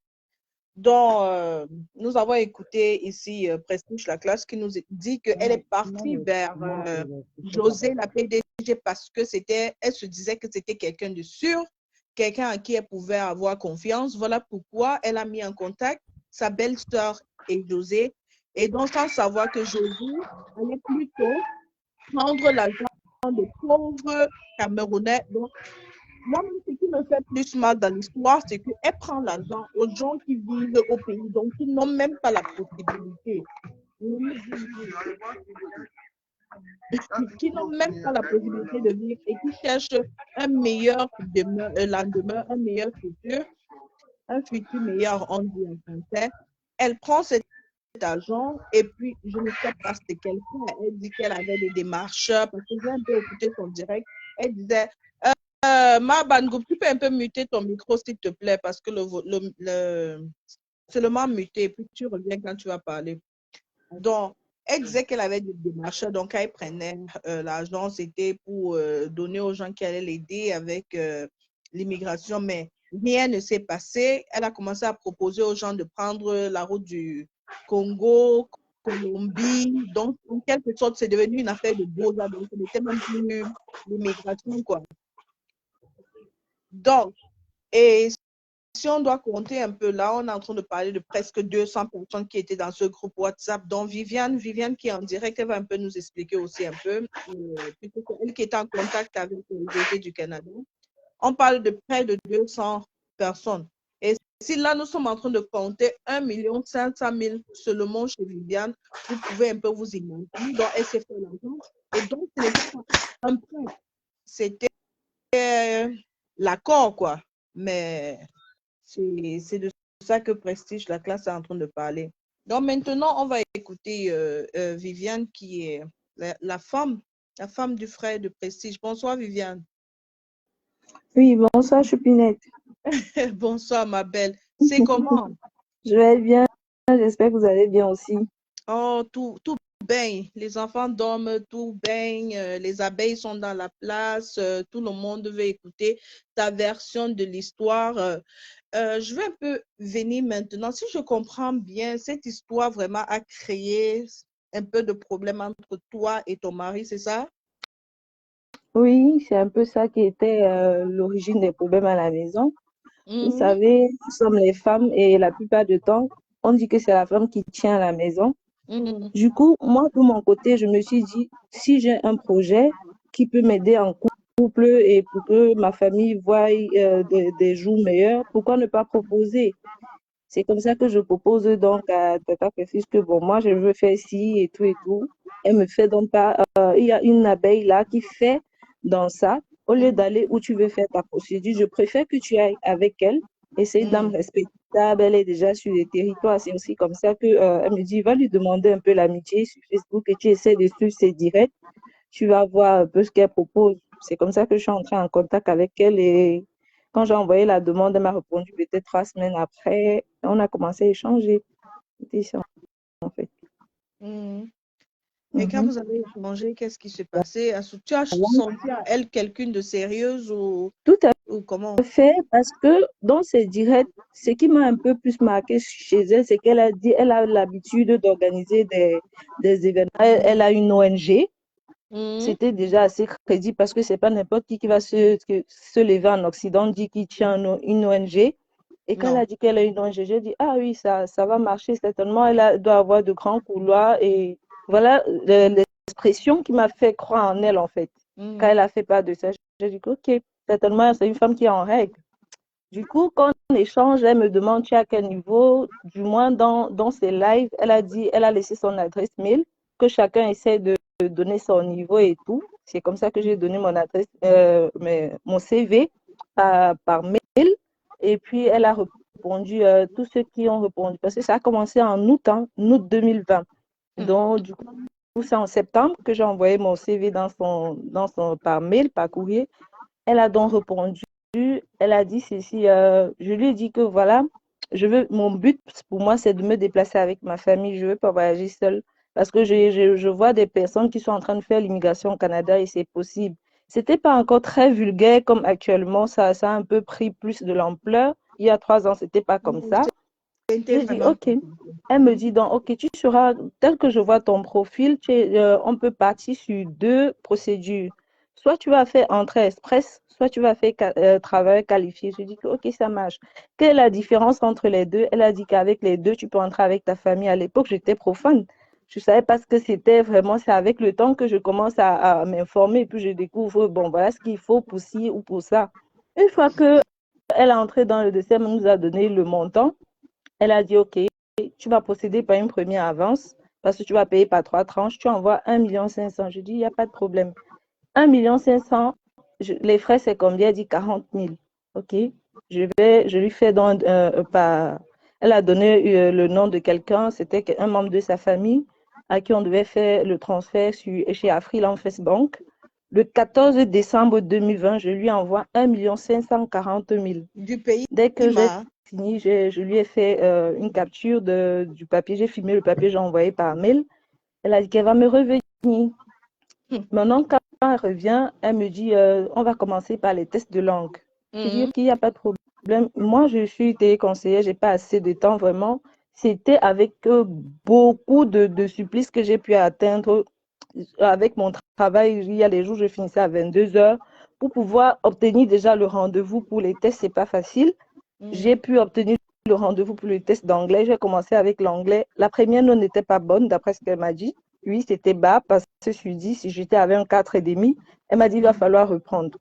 Donc, nous avons écouté ici Prestige la classe qui nous dit qu'elle est partie vers José, la PDG, parce que elle se disait que c'était quelqu'un de sûr, quelqu'un à qui elle pouvait avoir confiance. Voilà pourquoi elle a mis en contact sa belle-sœur et José. Et donc, sans savoir que José allait plutôt prendre l'argent des pauvres Camerounais. Donc, moi-même, ce qui me fait plus mal dans l'histoire, c'est qu'elle prend l'argent aux gens qui vivent au pays, donc qui n'ont même pas la possibilité. Qui n'ont même pas la possibilité de vivre et qui cherchent un meilleur lendemain, un meilleur futur, un futur meilleur, on dit en français. Elle prend cet argent et puis je ne sais pas c'est quel fait. Elle dit qu'elle avait des démarcheurs parce que j'ai un peu écouté son direct. Elle disait Ma Bangou, tu peux un peu muter ton micro s'il te plaît parce que seulement muter et puis tu reviens quand tu vas parler. Donc, elle disait qu'elle avait des démarcheurs, donc quand elle prenait l'argent, c'était pour donner aux gens qui allaient l'aider avec l'immigration, mais rien ne s'est passé. Elle a commencé à proposer aux gens de prendre la route du Congo, Colombie, donc en quelque sorte, c'est devenu une affaire de beaux donc ce n'était même plus l'immigration, quoi. Donc, et si on doit compter un peu là, on est en train de parler de presque 200 personnes qui étaient dans ce groupe WhatsApp, dont Viviane qui est en direct, elle va un peu nous expliquer aussi un peu, elle qui est en contact avec le José du Canada. On parle de près de 200 personnes. Et si là, nous sommes en train de compter 1 500 000 seulement chez Viviane, vous pouvez un peu vous imaginer. Donc, elle s'est fait l'argent. Et donc, ce n'était pas un prêt. C'était l'accord, quoi. Mais c'est de ça que Prestige, la classe, est en train de parler. Donc maintenant, on va écouter Viviane, qui est la femme du frère de Prestige. Bonsoir, Viviane. Oui, bonsoir, Choupinette. Bonsoir, ma belle. C'est comment? Je vais bien. J'espère que vous allez bien aussi. Oh, tout baigne. Les enfants dorment, tout baigne. Les abeilles sont dans la place. Tout le monde veut écouter ta version de l'histoire. Je vais un peu venir maintenant. Si je comprends bien, cette histoire vraiment a créé un peu de problème entre toi et ton mari, c'est ça? Oui, c'est un peu ça qui était l'origine des problèmes à la maison. Vous Mhm, savez, nous sommes les femmes et la plupart du temps, on dit que c'est la femme qui tient la maison. mhm, Du coup, moi, de mon côté, je me suis dit, si j'ai un projet qui peut m'aider en couple et pour que ma famille voie des jours meilleurs, pourquoi ne pas proposer? C'est comme ça que je propose donc à Tata Précise que bon, moi, je veux faire ci et tout et tout. Elle me fait donc pas, il y a une abeille là qui fait dans ça. Au lieu mhm, d'aller où tu veux faire ta procédure, je préfère que tu ailles avec elle. Et c'est une dame mhm, respectable, elle est déjà sur le territoire. C'est aussi comme ça que, elle me dit, va lui demander un peu l'amitié sur Facebook et tu essaies de suivre ses directs. Tu vas voir un peu ce qu'elle propose. C'est comme ça que je suis entrée en contact avec elle et quand j'ai envoyé la demande, elle m'a répondu peut-être 3 semaines après. On a commencé à échanger. C'était ça, en fait. mhm. Et quand Mhm. vous avez échangé, qu'est-ce qui s'est passé? Tu as senti à elle quelqu'une de sérieuse Tout ou comment? à fait, parce que dans ses directs, ce qui m'a un peu plus marqué chez elle, c'est qu'elle a dit elle a l'habitude d'organiser des événements. Elle a une ONG. Mhm. C'était déjà assez crédible parce que c'est pas n'importe qui va se lever en Occident, dit qu'il tient une ONG. Et quand elle Non. a dit qu'elle a une ONG, j'ai dit, ah oui, ça va marcher certainement. Doit avoir de grands couloirs. Et voilà l'expression qui m'a fait croire en elle, en fait. Quand Mhm. elle a fait part de ça, j'ai dit, ok, certainement, c'est une femme qui est en règle. Du coup, quand on échange, elle me demande, tu es à quel niveau? Du moins, dans ses lives, elle a dit, elle a laissé son adresse mail, que chacun essaie de donner son niveau et tout. C'est comme ça que j'ai donné mon adresse, mon CV par mail. Et puis, elle a répondu, tous ceux qui ont répondu, parce que ça a commencé en août, hein, en août 2020. Mhm. Donc, du coup, c'est en septembre que j'ai envoyé mon CV par mail, par courrier. Elle a donc répondu, elle a dit ceci, je lui ai dit que voilà, mon but pour moi, c'est de me déplacer avec ma famille, je ne veux pas voyager seule parce que je vois des personnes qui sont en train de faire l'immigration au Canada et c'est possible. C'était pas encore très vulgaire comme actuellement, ça a un peu pris plus de l'ampleur. Il y a 3 ans, c'était pas comme ça. C'était J'ai dit, vraiment OK. Elle me dit donc, OK, tu seras, tel que je vois ton profil, on peut partir sur deux procédures. Soit tu vas faire entrée express, soit tu vas faire travail qualifié. Je dis que, OK, ça marche. Quelle est la différence entre les deux? Elle a dit qu'avec les deux, tu peux entrer avec ta famille. À l'époque, j'étais profane. Je ne savais pas ce que c'était vraiment. C'est avec le temps que je commence à m'informer et puis je découvre, bon, voilà ce qu'il faut pour ci ou pour ça. Une fois que elle est entrée dans le dossier, elle nous a donné le montant. Elle a dit, OK, tu vas procéder par une première avance parce que tu vas payer par 3 tranches. Tu envoies 1,5 million. Je dis, il n'y a pas de problème. 1,5 million, les frais, c'est combien? Elle dit 40 000. OK. Je lui fais donc Elle a donné le nom de quelqu'un, c'était un membre de sa famille à qui on devait faire le transfert chez Afriland First Bank. Le 14 décembre 2020, je lui envoie 1,540 000. du pays Dès que j'ai Ma. fini, je lui ai fait une capture du papier. J'ai filmé le papier, j'ai envoyé par mail. Elle a dit qu'elle va me revenir. Maintenant, quand elle revient, elle me dit on va commencer par les tests de langue. Je dis Mhm. ok, il n'y a pas de problème. Moi, je suis téléconseillère, je n'ai pas assez de temps vraiment. C'était avec beaucoup de supplices que j'ai pu atteindre avec mon travail. Il y a les jours, je finissais à 22 heures. Pour pouvoir obtenir déjà le rendez-vous pour les tests, ce n'est pas facile. J'ai Mhm. pu obtenir le rendez-vous pour le test d'anglais. J'ai commencé avec l'anglais. La première note n'était pas bonne, d'après ce qu'elle m'a dit. Oui, c'était bas parce que je suis dit, si j'étais avec un 4,5, elle m'a dit, il va falloir reprendre.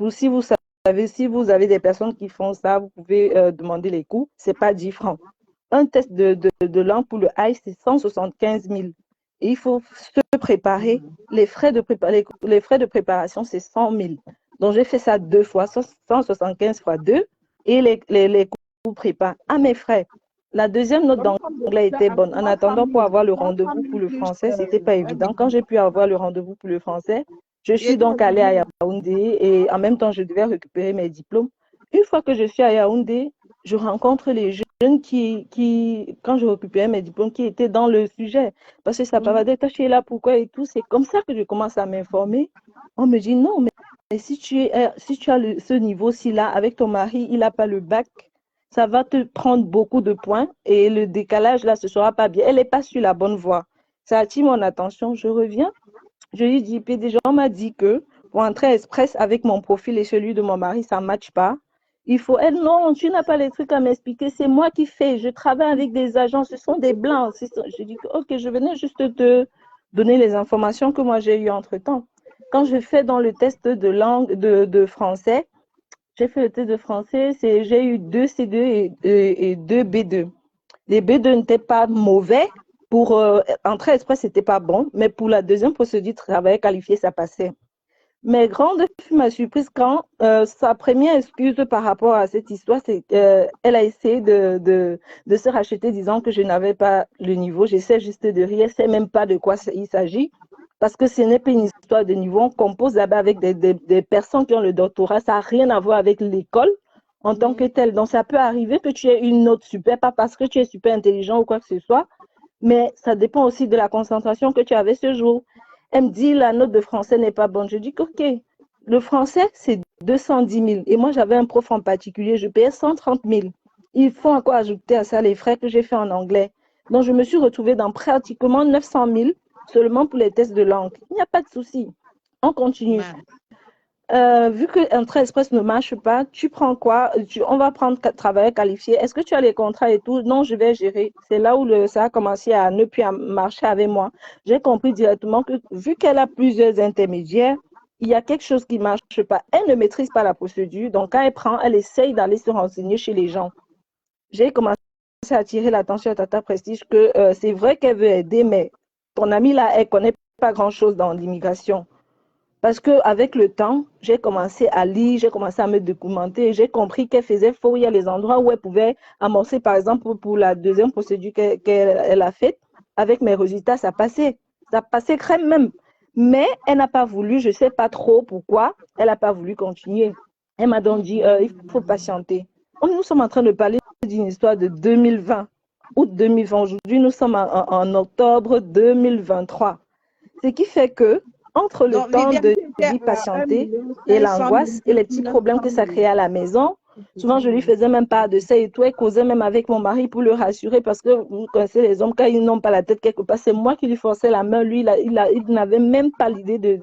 Si vous savez, si vous avez des personnes qui font ça, vous pouvez demander les coûts. C'est pas 10 francs. Un test de langue pour le ICE, c'est 175 000. Et il faut se préparer. Les frais de préparation, c'est 100 000. Donc, j'ai fait ça 2 fois, 175 fois 2 et les cours prépa à mes frais. La deuxième note d'anglais était bonne. En attendant, pour avoir le rendez-vous pour le français, ce n'était pas évident. Quand j'ai pu avoir le rendez-vous pour le français, je suis donc allée à Yaoundé et en même temps, je devais récupérer mes diplômes. Une fois que je suis à Yaoundé, je rencontre les jeunes quand je récupérais mes diplômes, qui étaient dans le sujet. Parce que ça Mhm. bavardait, toi, tu es là, pourquoi et tout. C'est comme ça que je commence à m'informer. On me dit non, mais si tu as ce niveau-ci là, avec ton mari, il n'a pas le bac, ça va te prendre beaucoup de points et le décalage là, ce sera pas bien. Elle n'est pas sur la bonne voie. Ça attire mon attention. Je reviens, je lui dis, puis déjà, on m'a dit que pour entrer express avec mon profil et celui de mon mari, ça ne matche pas. Il faut, elle, non, tu n'as pas les trucs à m'expliquer, c'est moi qui fais. Je travaille avec des agents, ce sont des blancs. Je dis, ok, je venais juste te donner les informations que moi j'ai eues entre-temps. Quand je fais dans le test de langue de français, j'ai fait le test de français, j'ai eu 2 C2 et 2 B2. Les B2 n'étaient pas mauvais. Pour entrer express, c'était pas bon, mais pour la deuxième procédure travail qualifié, ça passait. Mais grande fut ma surprise quand sa première excuse par rapport à cette histoire, c'est qu'elle a essayé de se racheter disant que je n'avais pas le niveau. J'essaie juste de rire, elle ne sait même pas de quoi il s'agit. Parce que ce n'est pas une histoire de niveau. On compose là-bas avec des personnes qui ont le doctorat. Ça n'a rien à voir avec l'école en tant que telle. Donc, ça peut arriver que tu aies une note super, pas parce que tu es super intelligent ou quoi que ce soit, mais ça dépend aussi de la concentration que tu avais ce jour. Elle me dit, la note de français n'est pas bonne. Je dis, OK, le français, c'est 210 000. Et moi, j'avais un prof en particulier, je payais 130 000. Il faut encore ajouter à ça les frais que j'ai fait en anglais. Donc, je me suis retrouvée dans pratiquement 900 000 seulement pour les tests de langue. Il n'y a pas de souci. On continue. Vu que Entrée Express ne marche pas, tu prends quoi? On va prendre travailleur qualifié. Est-ce que tu as les contrats et tout? Non, je vais gérer. C'est là où ça a commencé à ne plus marcher avec moi. J'ai compris directement que vu qu'elle a plusieurs intermédiaires, il y a quelque chose qui ne marche pas. Elle ne maîtrise pas la procédure. Donc, quand elle prend, elle essaye d'aller se renseigner chez les gens. J'ai commencé à attirer l'attention à Tata Prestige que c'est vrai qu'elle veut aider, mais ton amie là, elle ne connaît pas grand-chose dans l'immigration. Parce qu'avec le temps, j'ai commencé à lire, j'ai commencé à me documenter, j'ai compris qu'elle faisait faux. Il y a les endroits où elle pouvait amorcer, par exemple, pour la deuxième procédure qu'elle a faite, avec mes résultats, ça passait. Ça passait crème même. Mais elle n'a pas voulu, je ne sais pas trop pourquoi, elle n'a pas voulu continuer. Elle m'a donc dit, il faut patienter. Nous sommes en train de parler d'une histoire de 2020, août 2020. Aujourd'hui, nous sommes en octobre 2023. Ce qui fait que, entre le Donc, temps Viviane, de tu étais d'y à 1 patienter et 500 l'angoisse et les petits problèmes que ça créait à la maison, souvent je lui faisais même pas de ça et tout, et causais même avec mon mari pour le rassurer parce que vous connaissez les hommes, quand ils n'ont pas la tête quelque part, c'est moi qui lui forçais la main. Lui, il n'avait même pas l'idée de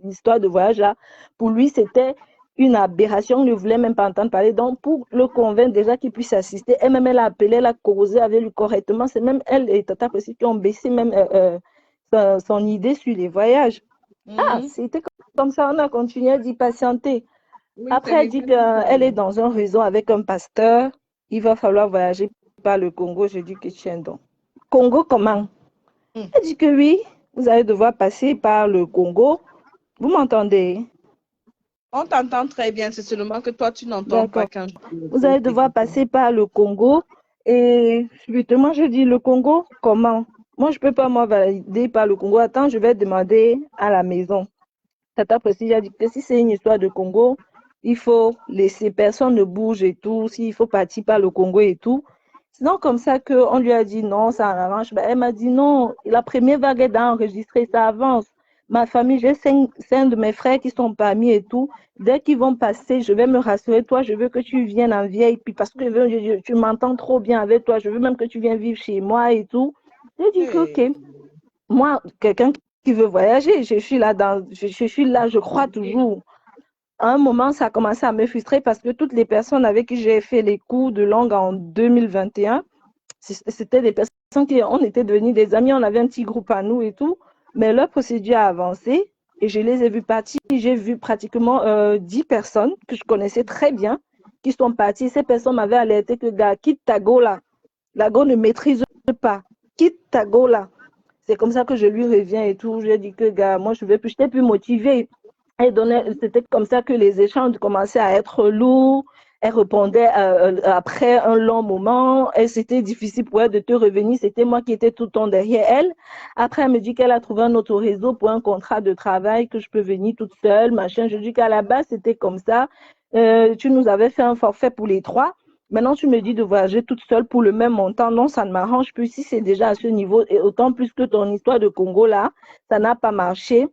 l'histoire de voyage là. Pour lui, c'était une aberration, il ne voulait même pas entendre parler. Donc, pour le convaincre déjà qu'il puisse assister, elle-même, elle a appelé, elle a causé avec lui correctement. C'est même elle et Tata Précis qui ont baissé même son idée sur les voyages. Ah, c'était comme ça, on a continué d'y patienter. Oui, c'est Après, elle dit qu'elle est dans un réseau avec un pasteur. Il va falloir voyager par le Congo. Je dis que tiens donc. Congo comment? Elle dit que oui, vous allez devoir passer par le Congo. Vous m'entendez? On t'entend très bien, c'est seulement que toi, tu n'entends pas D'accord. quand je Vous allez devoir passer par le Congo. Et subitement, je dis le Congo comment? Moi, je ne peux pas moi valider par le Congo. Attends, je vais demander à la maison. Tata Prestige a dit que si c'est une histoire de Congo, il faut laisser personne ne bouge et tout, s'il faut partir par le Congo et tout. Sinon, comme ça qu'on lui a dit non, ça arrange. Ben, elle m'a dit non, la première vague est d'enregistrer, ça avance. Ma famille, j'ai 5 de mes frères qui sont parmi et tout. Dès qu'ils vont passer, je vais me rassurer. Toi, je veux que tu viennes en vieille, puis parce que tu m'entends trop bien avec toi. Je veux même que tu viennes vivre chez moi et tout. J'ai dit que ok. Moi, quelqu'un qui veut voyager, je suis là, je crois toujours. À un moment, ça a commencé à me frustrer parce que toutes les personnes avec qui j'ai fait les cours de langue en 2021, c'était des personnes qui, on était devenus des amis, on avait un petit groupe à nous et tout, mais leur procédure a avancé et je les ai vus partir. J'ai vu pratiquement 10 personnes que je connaissais très bien qui sont parties. Ces personnes m'avaient alerté que, gars, quitte ta go là. La go ne maîtrise pas. Quitte ta go là. C'est comme ça que je lui reviens et tout. J'ai dit que, gars, moi, je vais plus, j'étais plus motivée. C'était comme ça que les échanges commençaient à être lourds. Elle répondait après un long moment. Et c'était difficile pour elle de te revenir. C'était moi qui étais tout le temps derrière elle. Après, elle me dit qu'elle a trouvé un autre réseau pour un contrat de travail, que je peux venir toute seule, machin. Je dis qu'à la base, c'était comme ça. Tu nous avais fait un forfait pour les 3. Maintenant, tu me dis de voyager toute seule pour le même montant. Non, ça ne m'arrange plus. Si c'est déjà à ce niveau, et autant plus que ton histoire de Congo là, ça n'a pas marché,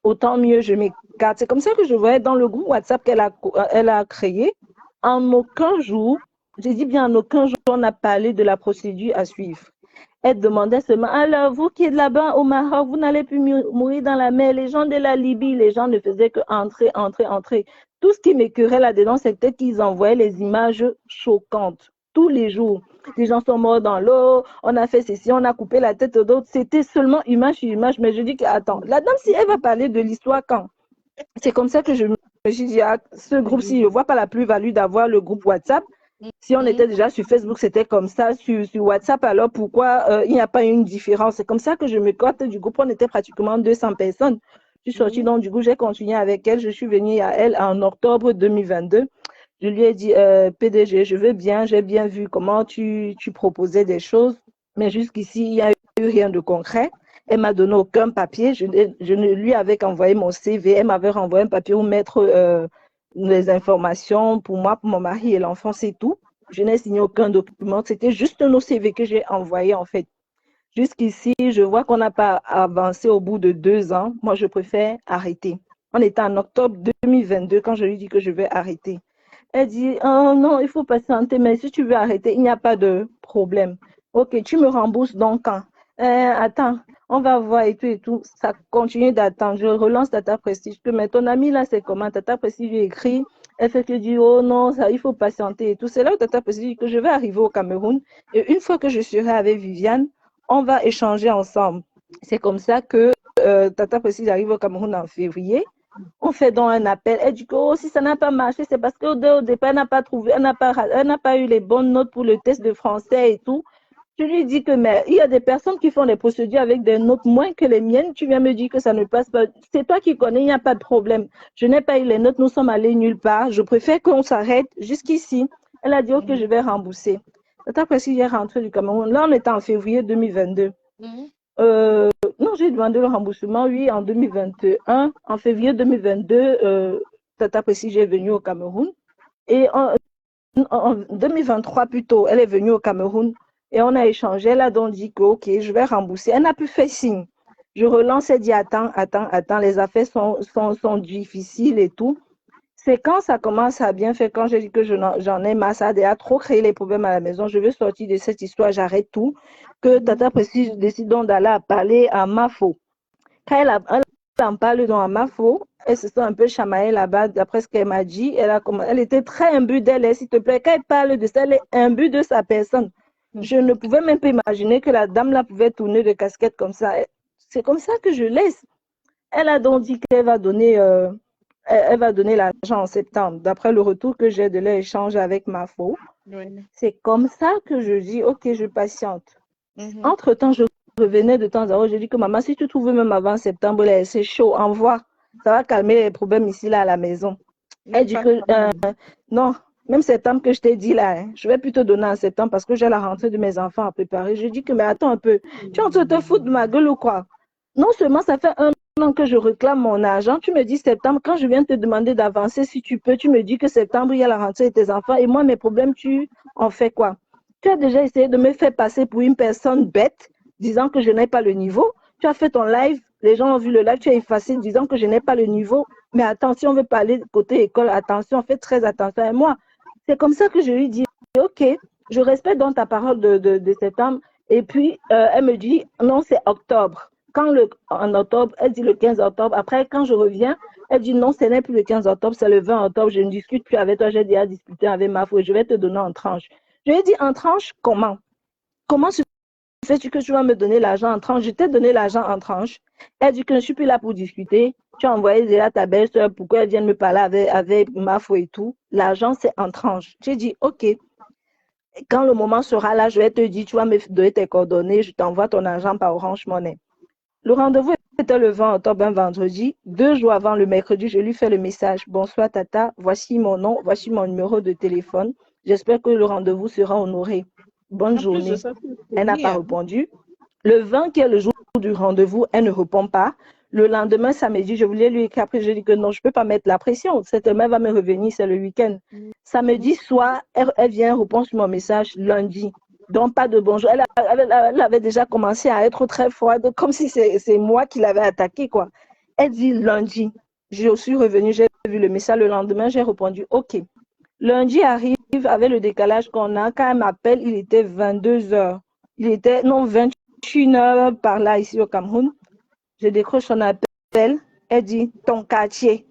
autant mieux je m'écarte. C'est comme ça que je voyais dans le groupe WhatsApp elle a créé. En aucun jour, j'ai dit bien en aucun jour, on a parlé de la procédure à suivre. Elle demandait seulement, alors vous qui êtes là-bas au Maroc, vous n'allez plus mourir dans la mer. Les gens de la Libye, les gens ne faisaient que entrer, entrer, entrer. Tout ce qui m'écœurait là-dedans, c'était qu'ils envoyaient les images choquantes tous les jours. Les gens sont morts dans l'eau, on a fait ceci, on a coupé la tête d'autres. C'était seulement image sur image. Mais je dis que, attends, la dame, si elle va parler de l'histoire quand? C'est comme ça que je me suis dit, ah, ce groupe-ci, je ne vois pas la plus-value d'avoir le groupe WhatsApp. Si on était déjà sur Facebook, c'était comme ça. Sur WhatsApp, alors pourquoi il n'y a pas une différence? C'est comme ça que je me cote du groupe. On était pratiquement 200 personnes. Je suis sortie, donc du coup, j'ai continué avec elle. Je suis venue à elle en octobre 2022. Je lui ai dit, PDG, je veux bien, j'ai bien vu comment tu proposais des choses, mais jusqu'ici, il n'y a eu rien de concret. Elle m'a donné aucun papier. Je ne lui avais qu'envoyé mon CV. Elle m'avait renvoyé un papier où mettre les informations pour moi, pour mon mari et l'enfant, c'est tout. Je n'ai signé aucun document. C'était juste nos CV que j'ai envoyé en fait. Jusqu'ici, je vois qu'on n'a pas avancé au bout de 2 ans. Moi, je préfère arrêter. On était en octobre 2022 quand je lui dis que je vais arrêter. Elle dit, oh non, il faut patienter, mais si tu veux arrêter, il n'y a pas de problème. Ok, tu me rembourses donc quand? Attends, on va voir et tout et tout. Ça continue d'attendre. Je relance Tata Prestige. Mais ton ami là, c'est comment? Tata Prestige lui écrit. Elle fait que dit, oh non, ça, il faut patienter et tout. C'est là où Tata Prestige dit que je vais arriver au Cameroun. Et une fois que je serai avec Viviane, on va échanger ensemble. C'est comme ça que Tata Prestige arrive au Cameroun en février. On fait donc un appel. Elle dit que oh, si ça n'a pas marché, c'est parce qu'au départ, elle n'a pas trouvé, elle n'a pas eu les bonnes notes pour le test de français et tout. Je lui dis que mais il y a des personnes qui font des procédures avec des notes moins que les miennes. Tu viens me dire que ça ne passe pas. C'est toi qui connais, il n'y a pas de problème. Je n'ai pas eu les notes, nous sommes allés nulle part. Je préfère qu'on s'arrête jusqu'ici. Elle a dit ok, je vais rembourser. C'est après si j'ai rentré du Cameroun. Là, on était en février 2022. Non, j'ai demandé le remboursement, oui, en 2021. En février 2022, Tata Précise est venue au Cameroun. Et en 2023 plutôt, elle est venue au Cameroun et on a échangé. Elle a donc dit que, ok, je vais rembourser. Elle n'a plus fait signe. Je relance, elle dit, attends, les affaires sont difficiles et tout. C'est quand ça commence à bien faire, quand j'ai dit que j'en ai marre, ça a déjà trop créé les problèmes à la maison. Je veux sortir de cette histoire, j'arrête tout. Que Tata Précise décide donc d'aller parler à Mafo. Quand elle en parle donc à Mafo, elle se sent un peu chamaillée là-bas, d'après ce qu'elle m'a dit. Elle était très imbue d'elle, s'il te plaît. Quand elle parle de ça, elle est imbue de sa personne. Je ne pouvais même pas imaginer que la dame là pouvait tourner de casquette comme ça. C'est comme ça que je laisse. Elle a donc dit qu'elle va donner l'argent en septembre, d'après le retour que j'ai de l'échange avec Mafo. Oui. C'est comme ça que je dis, ok, je patiente. Entre-temps, je revenais de temps à autre. Je dis que maman, si tu trouves même avant septembre, c'est chaud, envoie. Ça va calmer les problèmes ici, là, à la maison. Elle dit que non, même septembre que je t'ai dit là, je vais plutôt donner en septembre parce que j'ai la rentrée de mes enfants à préparer. Je dis que, mais attends un peu, tu es en train de te foutre de ma gueule ou quoi? Non seulement ça fait 1 an que je réclame mon argent, tu me dis septembre, quand je viens te demander d'avancer, si tu peux, tu me dis que septembre, il y a la rentrée de tes enfants et moi, mes problèmes, tu en fais quoi? Tu as déjà essayé de me faire passer pour une personne bête, disant que je n'ai pas le niveau. Tu as fait ton live, les gens ont vu le live, tu as effacé, disant que je n'ai pas le niveau. Mais attention, on veut parler côté école, attention, fais très attention à moi. C'est comme ça que je lui dis, ok, je respecte donc ta parole de septembre. Et puis, elle me dit, non, c'est octobre. En octobre, elle dit le 15 octobre. Après, quand je reviens, elle dit non, ce n'est plus le 15 octobre, c'est le 20 octobre. Je ne discute plus avec toi, j'ai déjà discuté avec ma fille, je vais te donner en tranche. Je lui ai dit en tranche, comment? Comment fais-tu que tu vas me donner l'argent en tranche? Je t'ai donné l'argent en tranche. Elle dit que je ne suis plus là pour discuter. Tu as envoyé déjà ta belle-soeur pour qu'elle vienne me parler avec ma fille et tout. L'argent, c'est en tranche. J'ai dit, ok. Quand le moment sera là, je vais te dire, tu vas me donner tes coordonnées, je t'envoie ton argent par Orange Money. Le rendez-vous était le 20 octobre, un vendredi. 2 jours avant le mercredi, je lui fais le message. Bonsoir Tata, voici mon nom, voici mon numéro de téléphone. J'espère que le rendez-vous sera honoré. Bonne journée. Elle n'a pas répondu. Le 20, qui est le jour du rendez-vous, elle ne répond pas. Le lendemain, samedi, je voulais lui écrire. Après, je dis que non, je ne peux pas mettre la pression. Cette mail va me revenir, c'est le week-end. Samedi soir, elle vient répondre sur mon message lundi. Donc, pas de bonjour. Elle avait déjà commencé à être très froide, comme si c'est moi qui l'avais attaquée, quoi. Elle dit lundi. Je suis revenue, j'ai vu le message. Le lendemain, j'ai répondu OK. Lundi arrive avec le décalage qu'on a. Quand elle m'appelle, il était 22 heures. Il était, non, 21 heures par là, ici au Cameroun. Je décroche son appel. Elle dit ton quartier.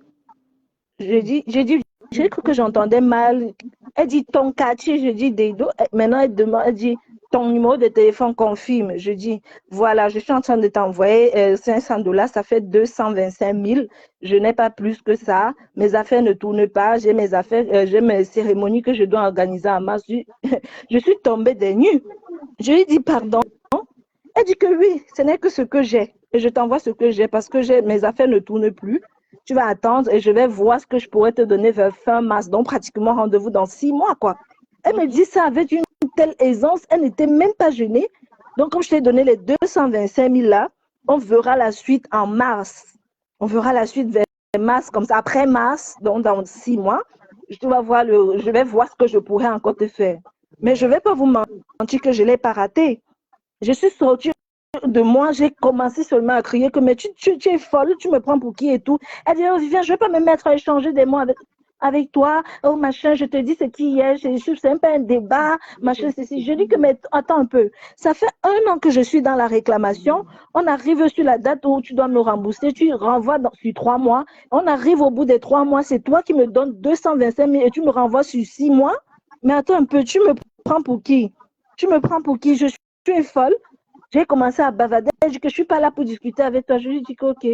J'ai cru que j'entendais mal. Elle dit ton quartier. Je dis Deido. Maintenant, elle dit ton numéro de téléphone confirme. Je dis voilà, je suis en train de t'envoyer 500 dollars. Ça fait 225 000. Je n'ai pas plus que ça. Mes affaires ne tournent pas. J'ai mes affaires, j'ai mes cérémonies que je dois organiser en mars. Je suis tombée des nues. Je lui dis pardon. Elle dit que oui, ce n'est que ce que j'ai. Et je t'envoie ce que j'ai parce que mes affaires ne tournent plus. Tu vas attendre et je vais voir ce que je pourrais te donner vers fin mars. Donc, pratiquement rendez-vous dans 6 mois, quoi. Elle me dit ça avec une telle aisance. Elle n'était même pas gênée. Donc, comme je t'ai donné les 225 000 là, on verra la suite en mars. On verra la suite vers mars, comme ça. Après mars, donc dans 6 mois, je vais voir ce que je pourrais encore te faire. Mais je ne vais pas vous mentir que je ne l'ai pas raté. Je suis sortie de moi, j'ai commencé seulement à crier que mais tu es folle, tu me prends pour qui et tout. Elle dit, oh, Viviane, je ne vais pas me mettre à échanger des mots avec toi. Oh, machin, je te dis ce qui est, c'est un peu un débat, machin, ceci. Je dis que, mais attends un peu. Ça fait 1 an que je suis dans la réclamation. On arrive sur la date où tu dois me rembourser. Tu renvoies sur 3 mois. On arrive au bout des 3 mois. C'est toi qui me donnes 225 000 et tu me renvoies sur 6 mois. Mais attends un peu, tu me prends pour qui? Tu me prends pour qui? Tu es folle. J'ai commencé à bavader. Je dis que je ne suis pas là pour discuter avec toi. Je lui dis que OK.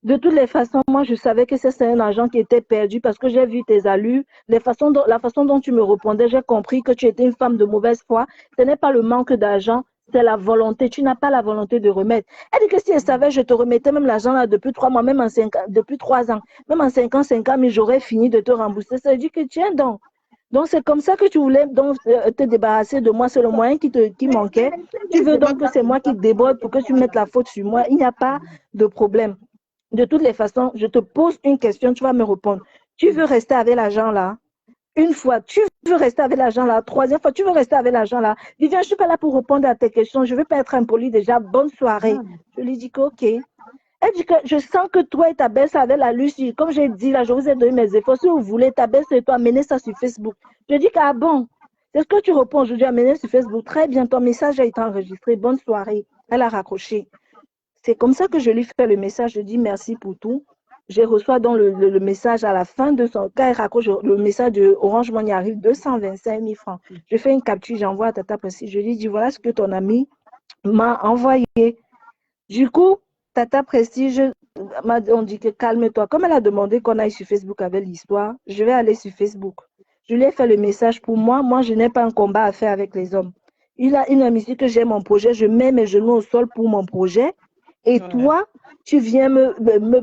De toutes les façons, moi, je savais que c'est un argent qui était perdu parce que j'ai vu tes allures. La façon dont tu me répondais, j'ai compris que tu étais une femme de mauvaise foi. Ce n'est pas le manque d'argent, c'est la volonté. Tu n'as pas la volonté de remettre. Elle dit que si elle savait, je te remettais même l'argent là depuis 3 mois, même en 5 ans, depuis 3 ans. Même en 5 ans, mais j'aurais fini de te rembourser. Ça veut dire que tiens donc. Donc, c'est comme ça que tu voulais donc, te débarrasser de moi. C'est le moyen qui manquait. Tu veux donc que c'est moi qui déborde pour que tu mettes la faute sur moi. Il n'y a pas de problème. De toutes les façons, je te pose une question, tu vas me répondre. Tu veux rester avec l'argent là? Une fois, tu veux rester avec l'argent là? Troisième fois, tu veux rester avec l'argent là? Viviane, je ne suis pas là pour répondre à tes questions. Je ne veux pas être impolie déjà. Bonne soirée. Je lui dis que OK. Elle dit que je sens que toi et ta belle, ça avait la lucie. Comme j'ai dit là, je vous ai donné mes efforts. Si vous voulez, ta belle et toi, amenez ça sur Facebook. Je dis que ah bon, c'est ce que tu réponds aujourd'hui, amenez sur Facebook. Très bien, ton message a été enregistré. Bonne soirée. Elle a raccroché. C'est comme ça que je lui fais le message. Je dis merci pour tout. Je reçois donc le message à la fin de son cas. Elle raccroche le message de Orange Money arrive 225 000 francs. Je fais une capture, j'envoie à Tata Précise. Je lui dis voilà ce que ton ami m'a envoyé. Du coup, Tata Prestige, on dit que calme-toi. Comme elle a demandé qu'on aille sur Facebook avec l'histoire, je vais aller sur Facebook. Je lui ai fait le message pour moi. Moi, je n'ai pas un combat à faire avec les hommes. Il a une amitié que j'ai mon projet. Je mets mes genoux au sol pour mon projet. Et toi, tu viens me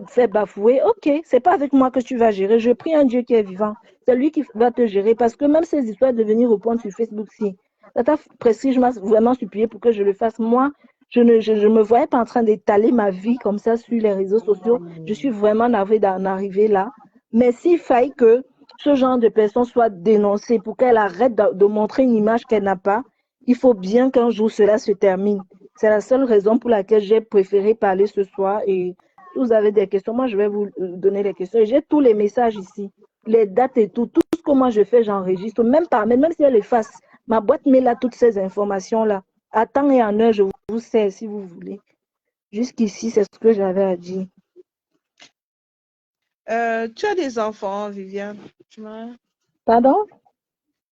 faire bafouer. OK, c'est pas avec moi que tu vas gérer. Je prie un Dieu qui est vivant. C'est lui qui va te gérer. Parce que même ces histoires de venir répondre sur Facebook, si Tata Prestige m'a vraiment supplié pour que je le fasse. Moi, je ne me voyais pas en train d'étaler ma vie comme ça sur les réseaux sociaux. Je suis vraiment navrée d'en arriver là. Mais s'il faille que ce genre de personne soit dénoncée pour qu'elle arrête de montrer une image qu'elle n'a pas, il faut bien qu'un jour cela se termine. C'est la seule raison pour laquelle j'ai préféré parler ce soir. Et si vous avez des questions, moi je vais vous donner les questions. J'ai tous les messages ici, les dates et tout. Tout ce que moi je fais, j'enregistre. Même si elle efface, ma boîte mail a toutes ces informations-là. À temps et en heure, je vous sais si vous voulez. Jusqu'ici, c'est ce que j'avais à dire. Tu as des enfants, Viviane? Pardon?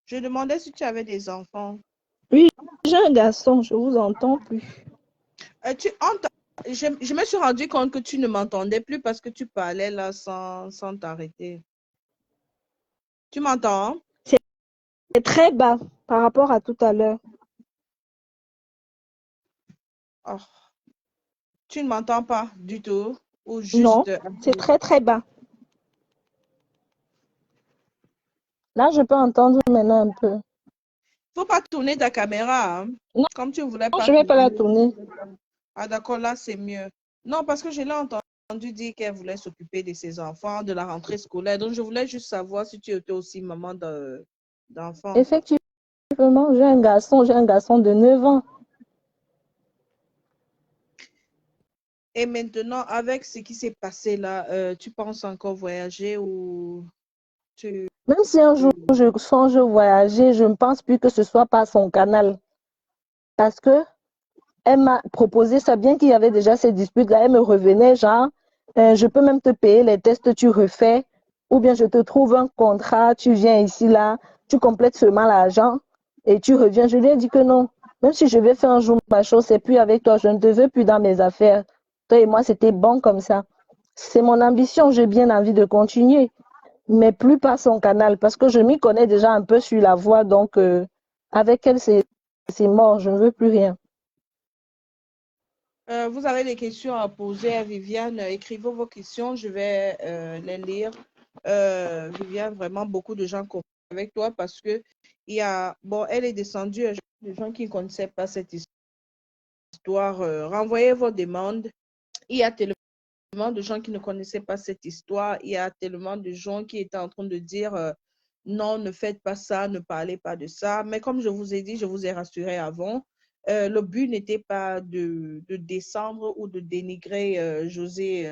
Je demandais si tu avais des enfants. Oui, j'ai un garçon, je vous entends plus. Je me suis rendu compte que tu ne m'entendais plus parce que tu parlais là sans t'arrêter. Tu m'entends? C'est très bas par rapport à tout à l'heure. Oh. Tu ne m'entends pas du tout? Ou juste... Non, c'est très très bas. Là, je peux entendre maintenant un peu. Il ne faut pas tourner ta caméra. Hein? Non, comme tu ne voulais pas. Je ne vais pas la tourner. Ah d'accord, là c'est mieux. Non, parce que je l'ai entendu entendu dire qu'elle voulait s'occuper de ses enfants, de la rentrée scolaire. Donc, je voulais juste savoir si tu étais aussi maman d'enfants. Effectivement, j'ai un garçon de 9 ans. Et maintenant, avec ce qui s'est passé là, tu penses encore voyager ou tu... Même si un jour je songe voyager, je ne pense plus que ce soit par son canal. Parce que elle m'a proposé ça, bien qu'il y avait déjà ces disputes-là, elle me revenait genre, je peux même te payer les tests, tu refais, ou bien je te trouve un contrat, tu viens ici, là, tu complètes seulement l'argent et tu reviens. Je lui ai dit que non, même si je vais faire un jour ma chose, c'est plus avec toi, je ne te veux plus dans mes affaires. Toi et moi, c'était bon comme ça. C'est mon ambition, j'ai bien envie de continuer, mais plus par son canal, parce que je m'y connais déjà un peu sur la voie, donc avec elle, c'est mort, je ne veux plus rien. Vous avez des questions à poser à Viviane, écrivez vos questions, je vais les lire. Viviane, vraiment beaucoup de gens comprennent avec toi parce que il y a, bon, elle est descendue, des gens qui ne connaissaient pas cette histoire. Renvoyez vos demandes. Il y a tellement de gens qui ne connaissaient pas cette histoire. Il y a tellement de gens qui étaient en train de dire non, ne faites pas ça, ne parlez pas de ça. Mais comme je vous ai dit, je vous ai rassuré avant, le but n'était pas de descendre ou de dénigrer José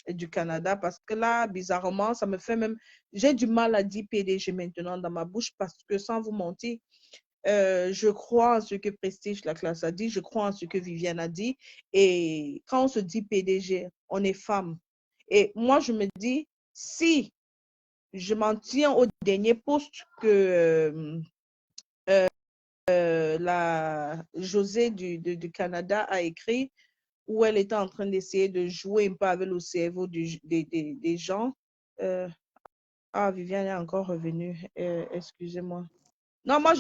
du Canada parce que là, bizarrement, ça me fait même... J'ai du mal à dire PDG maintenant dans ma bouche parce que sans vous mentir, je crois en ce que Prestige, la classe a dit, je crois en ce que Viviane a dit. Et quand on se dit PDG, on est femme. Et moi, je me dis, si je m'en tiens au dernier poste que la Josée du Canada a écrit, où elle était en train d'essayer de jouer un peu avec le cerveau des gens. Viviane est encore revenue. Excusez-moi. Non, moi,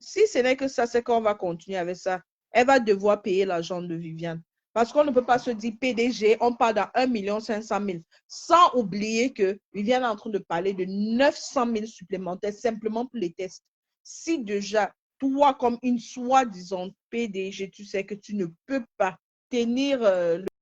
si ce n'est que ça, c'est qu'on va continuer avec ça. Elle va devoir payer l'argent de Viviane. Parce qu'on ne peut pas se dire PDG, on part dans 1,5 million sans oublier que Viviane est en train de parler de 900 000 supplémentaires simplement pour les tests. Si déjà, toi, comme une soi-disant PDG, tu sais que tu ne peux pas tenir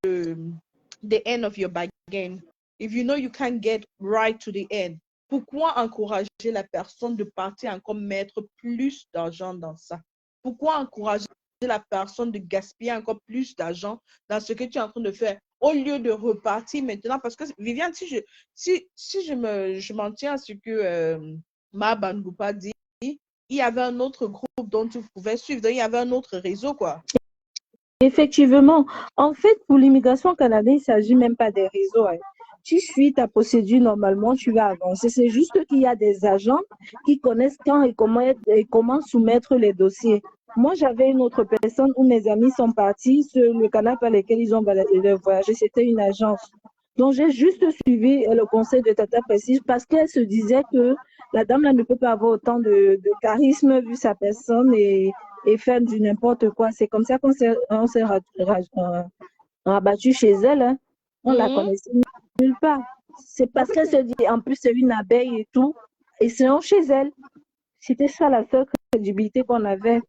the end of your bargain. If you know you can't get right to the end, pourquoi encourager la personne de partir encore mettre plus d'argent dans ça? Pourquoi encourager la personne de gaspiller encore plus d'argent dans ce que tu es en train de faire au lieu de repartir maintenant? Parce que Viviane, si je m'en tiens à ce que Ma Bandoupa dit, il y avait un autre groupe dont tu pouvais suivre, donc il y avait un autre réseau, quoi. Effectivement, en fait, pour l'immigration canadienne, il ne s'agit même pas des réseaux, hein. Tu suis ta procédure normalement, tu vas avancer. C'est juste qu'il y a des agents qui connaissent quand et comment soumettre les dossiers. Moi, j'avais une autre personne où mes amis sont partis sur le canal par lequel ils ont voyagé. C'était une agence. Donc, j'ai juste suivi le conseil de Tata Prestige parce qu'elle se disait que la dame là ne peut pas avoir autant de charisme vu sa personne et faire du n'importe quoi. C'est comme ça qu'on s'est rabattu chez elle, hein. On la connaissait nulle part. C'est parce qu'elle se dit, en plus, c'est une abeille et tout. Et c'est chez elle. C'était ça la seule crédibilité qu'on avait.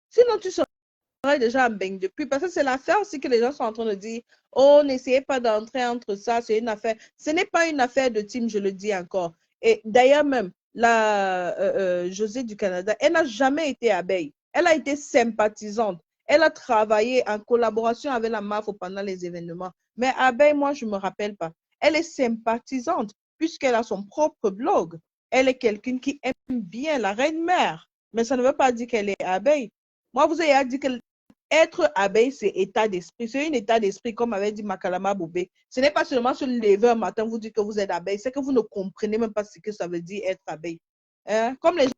Sinon, tu serais déjà en baigne depuis. Parce que c'est l'affaire aussi que les gens sont en train de dire, oh, n'essayez pas d'entrer entre ça, c'est une affaire. Ce n'est pas une affaire de team, je le dis encore. Et d'ailleurs même, la Josée du Canada, elle n'a jamais été abeille. Elle a été sympathisante. Elle a travaillé en collaboration avec la MAFO pendant les événements. Mais abeille, moi, je ne me rappelle pas. Elle est sympathisante puisqu'elle a son propre blog. Elle est quelqu'un qui aime bien la reine-mère. Mais ça ne veut pas dire qu'elle est abeille. Moi, vous avez dit que être abeille, c'est état d'esprit. C'est un état d'esprit, comme avait dit Makalama Boubé. Ce n'est pas seulement se lever un matin, vous dire que vous êtes abeille, c'est que vous ne comprenez même pas ce que ça veut dire être abeille. Hein? Comme les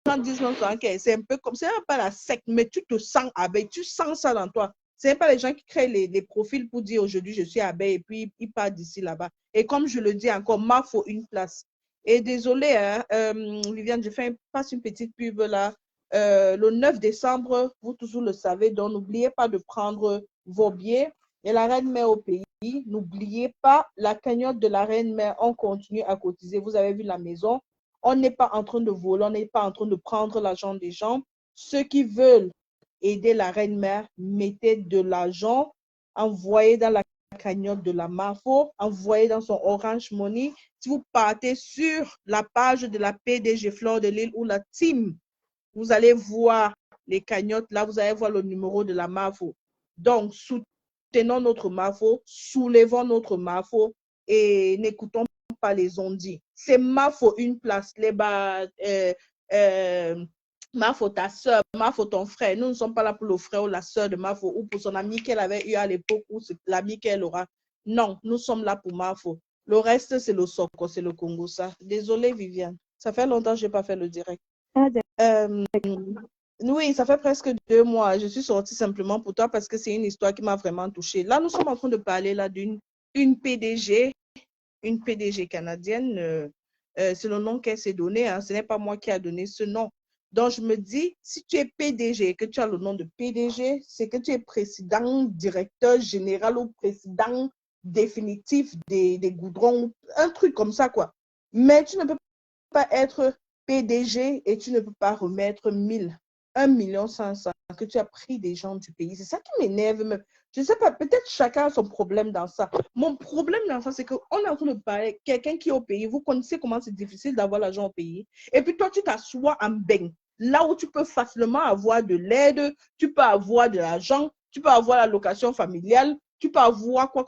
gens disent, non, c'est un peu comme, c'est pas la secte, mais tu te sens abeille, tu sens ça dans toi. Ce n'est pas les gens qui créent les profils pour dire aujourd'hui je suis abeille et puis ils partent d'ici là-bas. Et comme je le dis encore, il faut une place. Et désolé, hein, Viviane, passe une petite pub là. Le 9 décembre, vous toujours le savez, donc n'oubliez pas de prendre vos billets. Et la reine-mère au pays, n'oubliez pas la cagnotte de la reine-mère, on continue à cotiser. Vous avez vu la maison, on n'est pas en train de voler, on n'est pas en train de prendre l'argent des gens. Ceux qui veulent aider la reine-mère, mettez de l'argent, envoyez dans la cagnotte de la MAFO, envoyez dans son Orange Money. Si vous partez sur la page de la PDG Fleur de Lille ou la team, vous allez voir les cagnottes. Là, vous allez voir le numéro de la MAFO. Donc, soutenons notre MAFO, soulevons notre MAFO et n'écoutons pas les ondits. C'est MAFO une place. Mafo, ta soeur, Mafo, ton frère. Nous ne sommes pas là pour le frère ou la soeur de Mafo ou pour son ami qu'elle avait eu à l'époque ou l'ami qu'elle aura. Non, nous sommes là pour Mafo. Le reste, c'est le Soko, c'est le Congo, ça. Désolée, Viviane. Ça fait longtemps que je n'ai pas fait le direct. Oui, ça fait presque 2 mois. Je suis sortie simplement pour toi parce que c'est une histoire qui m'a vraiment touchée. Là, nous sommes en train de parler là d'une PDG, une PDG canadienne. C'est le nom qu'elle s'est donné. Hein. Ce n'est pas moi qui a donné ce nom. Donc, je me dis, si tu es PDG et que tu as le nom de PDG, c'est que tu es président, directeur général ou président définitif des goudrons, un truc comme ça, quoi. Mais tu ne peux pas être PDG et tu ne peux pas remettre 1,5 million que tu as pris des gens du pays. C'est ça qui m'énerve même. Je ne sais pas, peut-être chacun a son problème dans ça. Mon problème dans ça, c'est qu'on est en train de parler, quelqu'un qui est au pays, vous connaissez comment c'est difficile d'avoir l'argent au pays. Et puis toi, tu t'assois en bain, là où tu peux facilement avoir de l'aide, tu peux avoir de l'argent, tu peux avoir la location familiale, tu peux avoir quoi,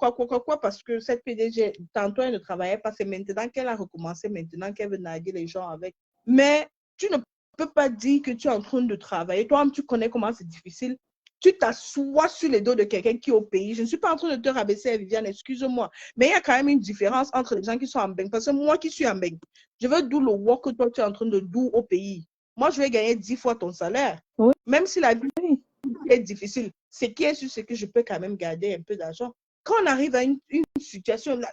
parce que cette PDG, tantôt, elle ne travaillait pas, c'est maintenant qu'elle a recommencé, maintenant qu'elle veut narguer les gens avec. Mais tu ne peux pas dire que tu es en train de travailler. Toi-même, tu connais comment c'est difficile. Tu t'assois sur les dos de quelqu'un qui est au pays. Je ne suis pas en train de te rabaisser, Viviane, excuse-moi. Mais il y a quand même une différence entre les gens qui sont en bain. Parce que moi qui suis en bain, je veux d'où le work que toi, tu es en train de d'où au pays. Moi, je vais gagner 10 fois ton salaire. Oui. Même si la vie est difficile, ce qui est sûr, c'est que je peux quand même garder un peu d'argent. Quand on arrive à une situation là,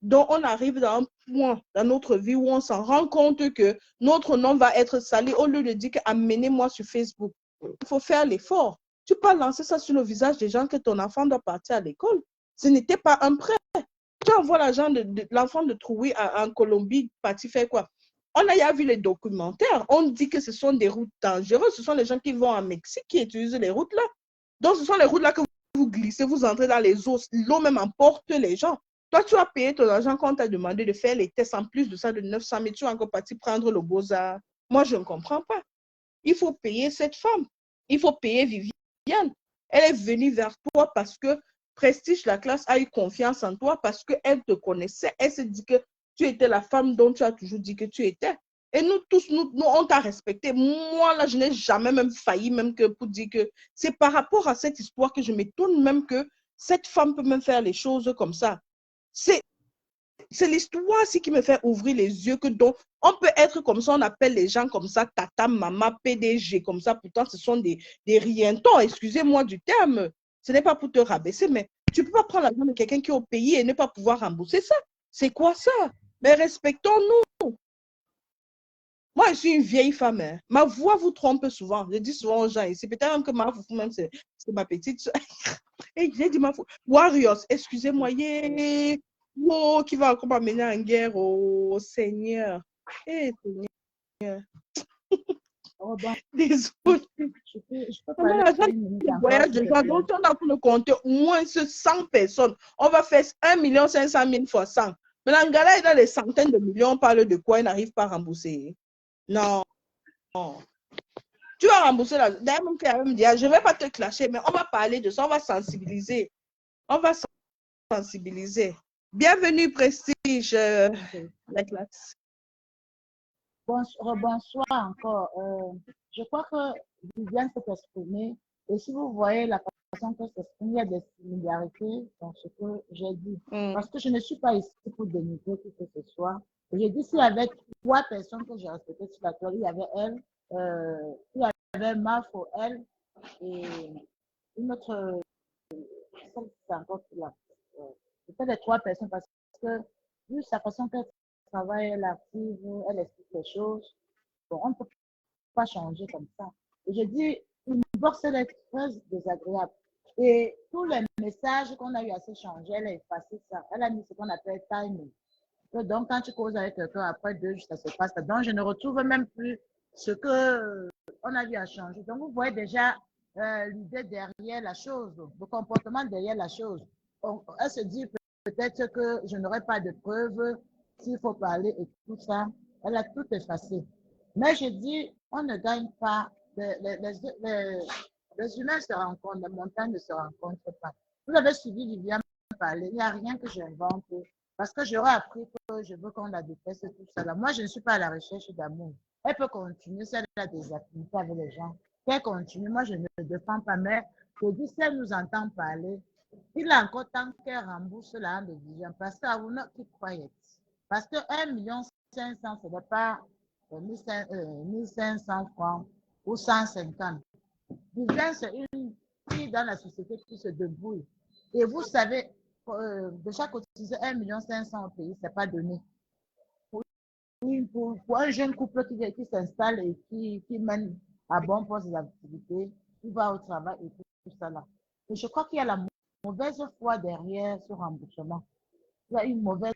donc on arrive dans un point dans notre vie où on s'en rend compte que notre nom va être sali, au lieu de dire amenez-moi sur Facebook. Il faut faire l'effort. Tu peux lancer ça sur le visage des gens que ton enfant doit partir à l'école. Ce n'était pas un prêt. Tu envoies l'argent de l'enfant de Trouy en Colombie, parti faire quoi? On a vu les documentaires. On dit que ce sont des routes dangereuses. Ce sont les gens qui vont en Mexique qui utilisent les routes là. Donc, ce sont les routes là que vous glissez, vous entrez dans les eaux. L'eau même emporte les gens. Toi, tu as payé ton argent quand on t'a demandé de faire les tests en plus de ça de 900 000. Tu es encore parti prendre le Beaux-Arts. Moi, je ne comprends pas. Il faut payer cette femme. Il faut payer Viviane. Elle est venue vers toi parce que Prestige, la classe, a eu confiance en toi parce qu'elle te connaissait. Elle se dit que tu étais la femme dont tu as toujours dit que tu étais. Et nous tous, nous on t'a respecté. Moi, là, je n'ai jamais même failli, même que pour dire que c'est par rapport à cette histoire que je m'étonne même que cette femme peut même faire les choses comme ça. C'est l'histoire aussi qui me fait ouvrir les yeux que donc on peut être comme ça, on appelle les gens comme ça, tata, maman, PDG, comme ça, pourtant ce sont des rientons, excusez-moi du terme. Ce n'est pas pour te rabaisser, mais tu ne peux pas prendre l'argent de quelqu'un qui est au pays et ne pas pouvoir rembourser ça. C'est quoi ça? Mais respectons-nous. Moi, je suis une vieille femme. Hein. Ma voix vous trompe souvent. Je dis souvent aux gens ici, peut-être même que ma foufou, même c'est ma petite. Et j'ai dit ma foufou. Warriors, excusez-moi, yeah. Oh, qui va encore m'amener en guerre, oh Seigneur. Eh, Seigneur. Oh, bon. Désolé. Je peux parler une minute encore, voyage de gens, donc on a pour le compter au moins 100 personnes. On va faire 1,5 million fois 100. Maintenant, Ngala est dans les centaines de millions, on parle de quoi il n'arrive pas à rembourser. Non. Tu vas rembourser la. D'ailleurs, mon père me dit, je ne vais pas te clasher, mais on va parler de ça, on va sensibiliser. On va sensibiliser. Bienvenue, Prestige, la classe. Bonsoir encore. Je crois que Viviane s'est exprimée. Et si vous voyez la façon qu'elle s'exprime, il y a des similarités dans ce que j'ai dit. Parce que je ne suis pas ici pour dénigrer qui que ce soit. J'ai dit s'il y avait 3 personnes que j'ai respectées sur la toile, il y avait elle, il y avait Mafo, elle, et une autre, c'est encore là. C'était les 3 personnes parce que vu sa façon qu'elle travaille, elle active, elle explique les choses. Bon, on ne peut pas changer comme ça. Et je dis, une box, elle est très désagréable. Et tous les messages qu'on a eu à s'échanger, elle a effacé ça. Elle a mis ce qu'on appelle timing. Donc, quand tu causes avec quelqu'un, après 2 jours, ça se passe. Donc, je ne retrouve même plus ce qu'on a eu à changer. Donc, vous voyez déjà l'idée derrière la chose, le comportement derrière la chose. elle se dit peut-être que je n'aurai pas de preuves s'il faut parler et tout ça. Elle a tout effacé. Mais je dis, on ne gagne pas. Les humains se rencontrent, les montagnes ne se rencontrent pas. Vous avez suivi Viviane parler, il n'y a rien que j'invente. Parce que j'aurais appris que je veux qu'on la déteste, tout ça. Là. Moi, je ne suis pas à la recherche d'amour. Elle peut continuer si elle a des affinités avec les gens. Qu'elle continue, moi, je ne le défends pas. Mais je dis, si elle nous entend parler, il a encore tant qu'elle rembourse la de Viviane. Parce que I will not keep quiet. Parce que 1,5 million, ce n'est pas 1 francs ou 150. Viviane, c'est une fille dans la société qui se débrouille. Et vous savez, déjà cotiser 1,5 million au pays, ce n'est pas donné. Pour un jeune couple qui s'installe et qui mène à bon poste des activités, qui va au travail et tout ça là. Et je crois qu'il y a la mauvaise foi derrière ce remboursement. Il y a une mauvaise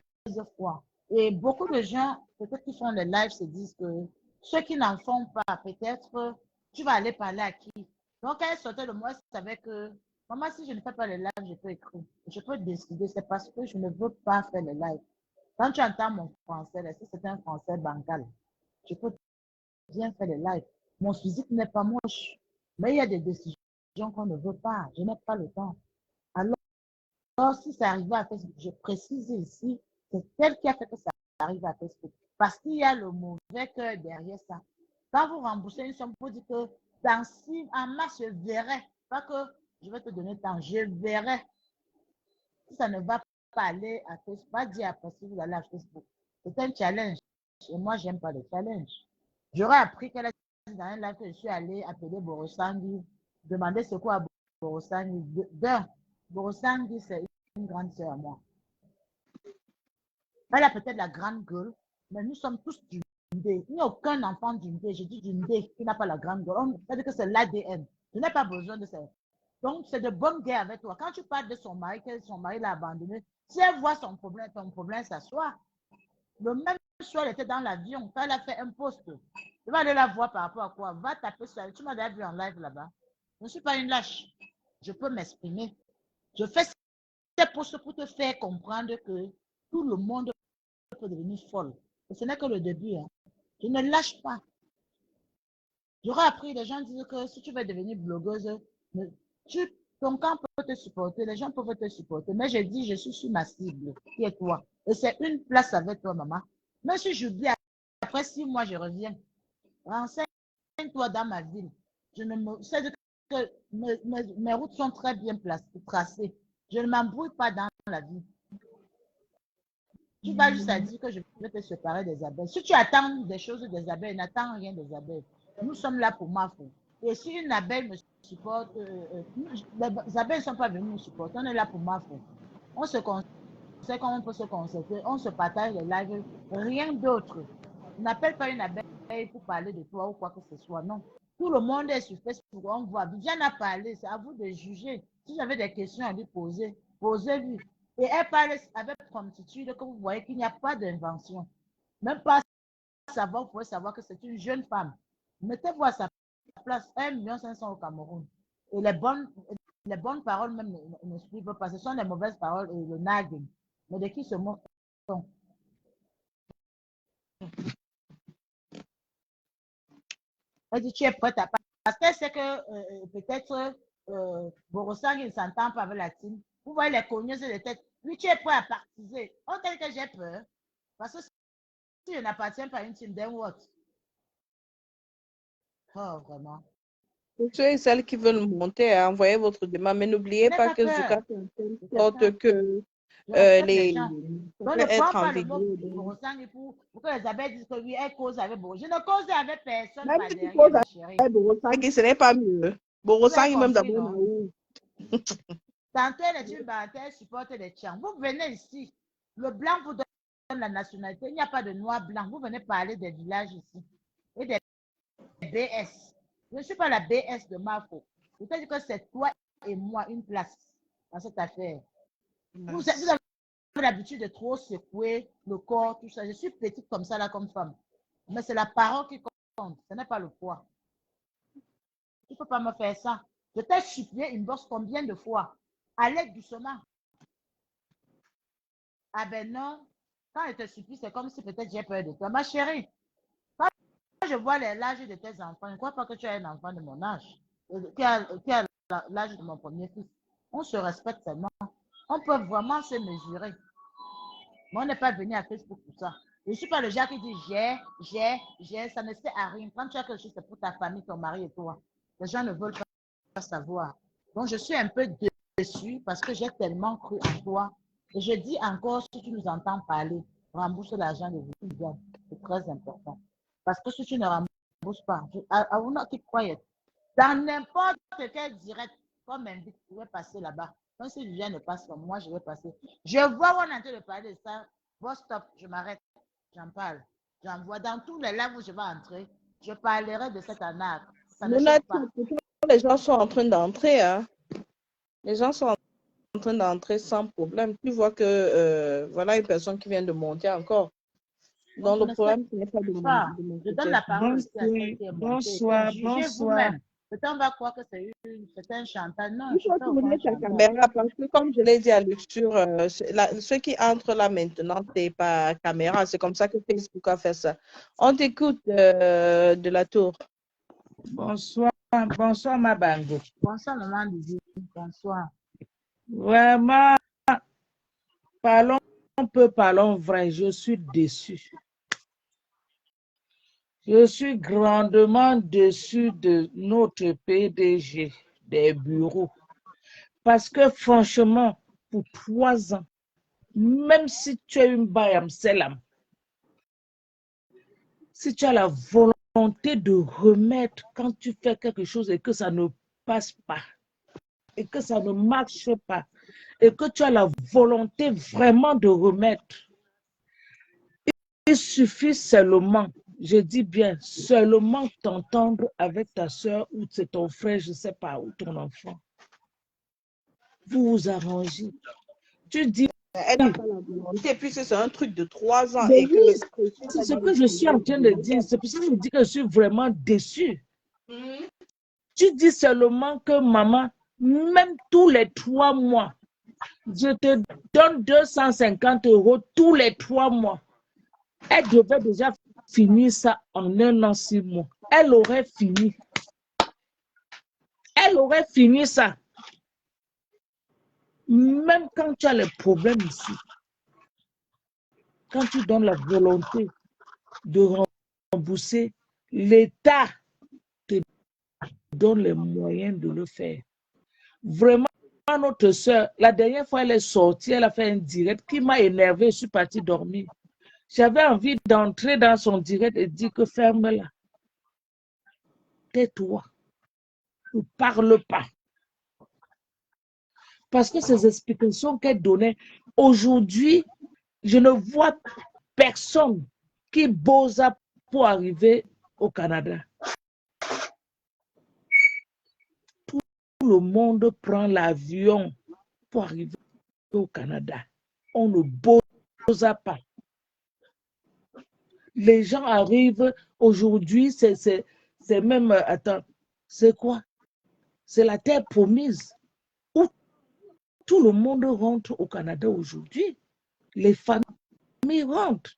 foi. Et beaucoup de gens, peut-être qui font les lives, se disent que ceux qui n'en font pas, peut-être, tu vas aller parler à qui? Donc, quand elle sortait de moi, elle savait que, maman, si je ne fais pas les lives, je peux écrire. Je peux décider. C'est parce que je ne veux pas faire les lives. Quand tu entends mon français, si c'est un français bancal, je peux bien faire les lives. Mon physique n'est pas moche. Mais il y a des décisions qu'on ne veut pas. Je n'ai pas le temps. Alors, si ça arrive à Facebook, je précise ici, c'est elle qui a fait que ça arrive à Facebook. Parce qu'il y a le mauvais cœur derrière ça. Quand vous remboursez une somme, vous dites que dans 6 en mars, je verrai. Pas que je vais te donner le temps, je verrai. Si ça ne va pas aller à Facebook, pas dire après si vous allez à Facebook. C'est un challenge. Et moi, je n'aime pas les challenges. J'aurais appris qu'elle a dit dans un live que je suis allée appeler Borosangui, demander ce quoi à Borosangui. D'un, Borosangui, c'est une grande sœur à moi. Elle a peut-être la grande gueule, mais nous sommes tous du Ndé. Il n'y a aucun enfant du Ndé, je dis du Ndé, qui n'a pas la grande gueule. On dit que c'est l'ADN. Je n'ai pas besoin de ça. Donc, c'est de bonne guerre avec toi. Quand tu parles de son mari, que son mari l'a abandonné, si elle voit son problème, ton problème s'assoit. Le même soir, elle était dans l'avion, quand elle a fait un poste. Tu vas aller la voir par rapport à quoi? Va taper sur elle. Tu m'as déjà vu en live là-bas. Je ne suis pas une lâche. Je peux m'exprimer. Je fais ces postes pour te faire comprendre que tout le monde peut devenir folle. Et ce n'est que le début. Hein. Je ne lâche pas. J'aurais appris, les gens disent que si tu veux devenir blogueuse, ton camp peut te supporter, les gens peuvent te supporter. Mais je dis, je suis sur ma cible, qui est toi. Et c'est une place avec toi, maman. Même si j'oublie, après 6 mois, je reviens. Renseigne-toi dans ma ville. Je ne me sais que mes routes sont très bien tracées. Je ne m'embrouille pas dans la vie. Tu vas juste à dire que je vais te séparer des abeilles. Si tu attends des choses des abeilles, n'attends rien des abeilles. Nous sommes là pour Mafo. Et si une abeille me supporte, les abeilles ne sont pas venues nous supporter. On est là pour Mafo. On se conseille comme on peut se concerter. On se partage les lives. Rien d'autre. On n'appelle pas une abeille pour parler de toi ou quoi que ce soit. Non. Tout le monde est sur Facebook. On voit. Viviane a parlé. C'est à vous de juger. Si j'avais des questions à lui poser, posez-lui. Et elle parle avec promptitude que vous voyez qu'il n'y a pas d'invention. Même pas savoir, vous pouvez savoir que c'est une jeune femme. Mettez-vous à sa place, 1,5 million au Cameroun. Et les bonnes paroles même ne suivent pas. Ce sont les mauvaises paroles et le nagging. Mais de qui se moquent-on? Elle dit, tu es prête à partir. Parce qu'elle sait que peut-être Borosang, il ne s'entend pas avec la team. Vous voyez les cogneuses de tête. Oui, tu es prêt à partiser. On dit que j'ai peur. Parce que si je n'appartiens pas à une team, then what? Oh, vraiment. Pour ceux et celles qui veulent monter, envoyez votre demande. Mais n'oubliez pas que Zuka fait en sorte que les donc, ne prends pas le mot Borosang pour que les abeilles disent que oui, elle cause avec Borosang. Je ne cause avec personne. Même si tu causes avec Borosang, ce n'est pas mieux. Borosang, même d'abord. Tantôt, les Tchimbantais supportent les Tchang. Vous venez ici. Le blanc vous donne la nationalité. Il n'y a pas de noir blanc. Vous venez parler des villages ici. Et des BS. Je ne suis pas la BS de Mafo. Je te dis que c'est toi et moi une place dans cette affaire. Vous avez l'habitude de trop secouer le corps, tout ça. Je suis petite comme ça, là, comme femme. Mais c'est la parole qui compte. Ce n'est pas le poids. Tu ne peux pas me faire ça. Je t'ai supplié une bosse combien de fois? Allez doucement. Ah ben non, quand elle te supplie, c'est comme si peut-être j'ai peur de toi. Ma chérie, quand je vois l'âge de tes enfants, je ne crois pas que tu as un enfant de mon âge, qui a l'âge de mon premier fils. On se respecte seulement. On peut vraiment se mesurer. Mais on n'est pas venu à Facebook pour ça. Je ne suis pas le genre qui dit j'ai, ça ne sert à rien. Quand tu as quelque chose, c'est pour ta famille, ton mari et toi. Les gens ne veulent pas savoir. Donc, je suis un peu déçue parce que j'ai tellement cru en toi. Et je dis encore, si tu nous entends parler, rembourse l'argent de Viviane. C'est très important. Parce que si tu ne rembourses pas, I will not keep quiet. Dans n'importe quel direct, comme invite, tu vas passer là-bas. Donc, si Viviane ne passe pas, moi, je vais passer. Je vois où on est en train de parler de ça. Bon, stop, je m'arrête. J'en parle. J'envoie dans tous les lives où je vais entrer. Je parlerai de cette arnaque. Ça ne Mona, choque pas. les gens sont en train d'entrer, hein. Les gens sont en train d'entrer sans problème. Tu vois que voilà une personne qui vient de monter encore. Donc, le problème, ce n'est pas de mon Je donne côté. la parole aussi à celle qui est montée. Bonsoir, Jugez bonsoir. vous-même. Peut-être on va croire que c'est un chantage. Non, Il je ne faut fais aucun tourner ta chantage. caméra parce que, comme je l'ai dit à Luxure, ceux qui entrent là maintenant, c'est pas caméra. C'est comme ça que Facebook a fait ça. On t'écoute de la tour. Bonsoir, bonsoir, ma bango. Bonsoir, maman Lydie. Bonsoir. Vraiment, parlons parlons vrai, je suis déçu. Je suis grandement déçu de notre PDG des bureaux. Parce que franchement, pour 3 ans, même si tu as une bayam selam, si tu as la volonté de remettre quand tu fais quelque chose et que ça ne passe pas, et que ça ne marche pas, et que tu as la volonté vraiment de remettre, il suffit seulement, je dis bien, seulement t'entendre avec ta soeur ou c'est ton frère, je ne sais pas, ou ton enfant. Vous vous arrangez. Tu dis, Elle n'a pas la volonté, puisque c'est un truc de 3 ans mais et que oui, le président c'est a ce dit que je suis en train de dire. C'est pour ça que je dis que je suis vraiment déçue. Tu dis seulement que maman, même tous les 3 mois, je te donne 250 € tous les 3 mois. Elle devait déjà finir ça en 1 an, 6 mois. Elle aurait fini. Elle aurait fini ça. Même quand tu as les problèmes ici, quand tu donnes la volonté de rembourser, l'État te donne les moyens de le faire. Vraiment, notre soeur, la dernière fois, elle est sortie, elle a fait un direct qui m'a énervé, je suis partie dormir. J'avais envie d'entrer dans son direct et dire que ferme-la. Tais-toi. Ne parle pas. Parce que ces explications qu'elle donnait, aujourd'hui, je ne vois personne qui bosse pour arriver au Canada. Tout le monde prend l'avion pour arriver au Canada. On ne bosse pas. Les gens arrivent aujourd'hui, c'est même, attends, c'est quoi? C'est la terre promise où tout le monde rentre au Canada aujourd'hui. Les familles rentrent.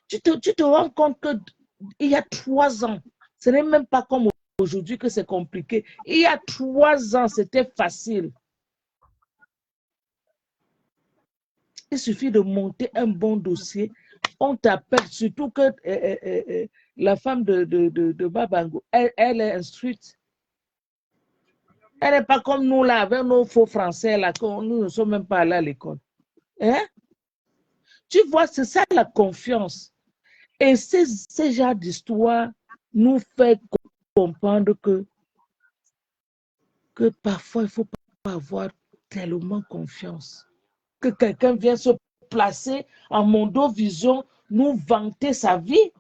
Tu te rends compte qu'il y a 3 ans, ce n'est même pas comme aujourd'hui que c'est compliqué. Il y a 3 ans, c'était facile. Il suffit de monter un bon dossier. On t'appelle, surtout que la femme de Babango, elle est instruite. Elle n'est pas comme nous là, avec nos faux français là, nous ne sommes même pas allés à l'école. Hein? Tu vois, c'est ça la confiance. Et ces genres d'histoire nous fait comprendre que parfois, il ne faut pas avoir tellement confiance. Que quelqu'un vient se placer en Mondovision, nous vanter sa vie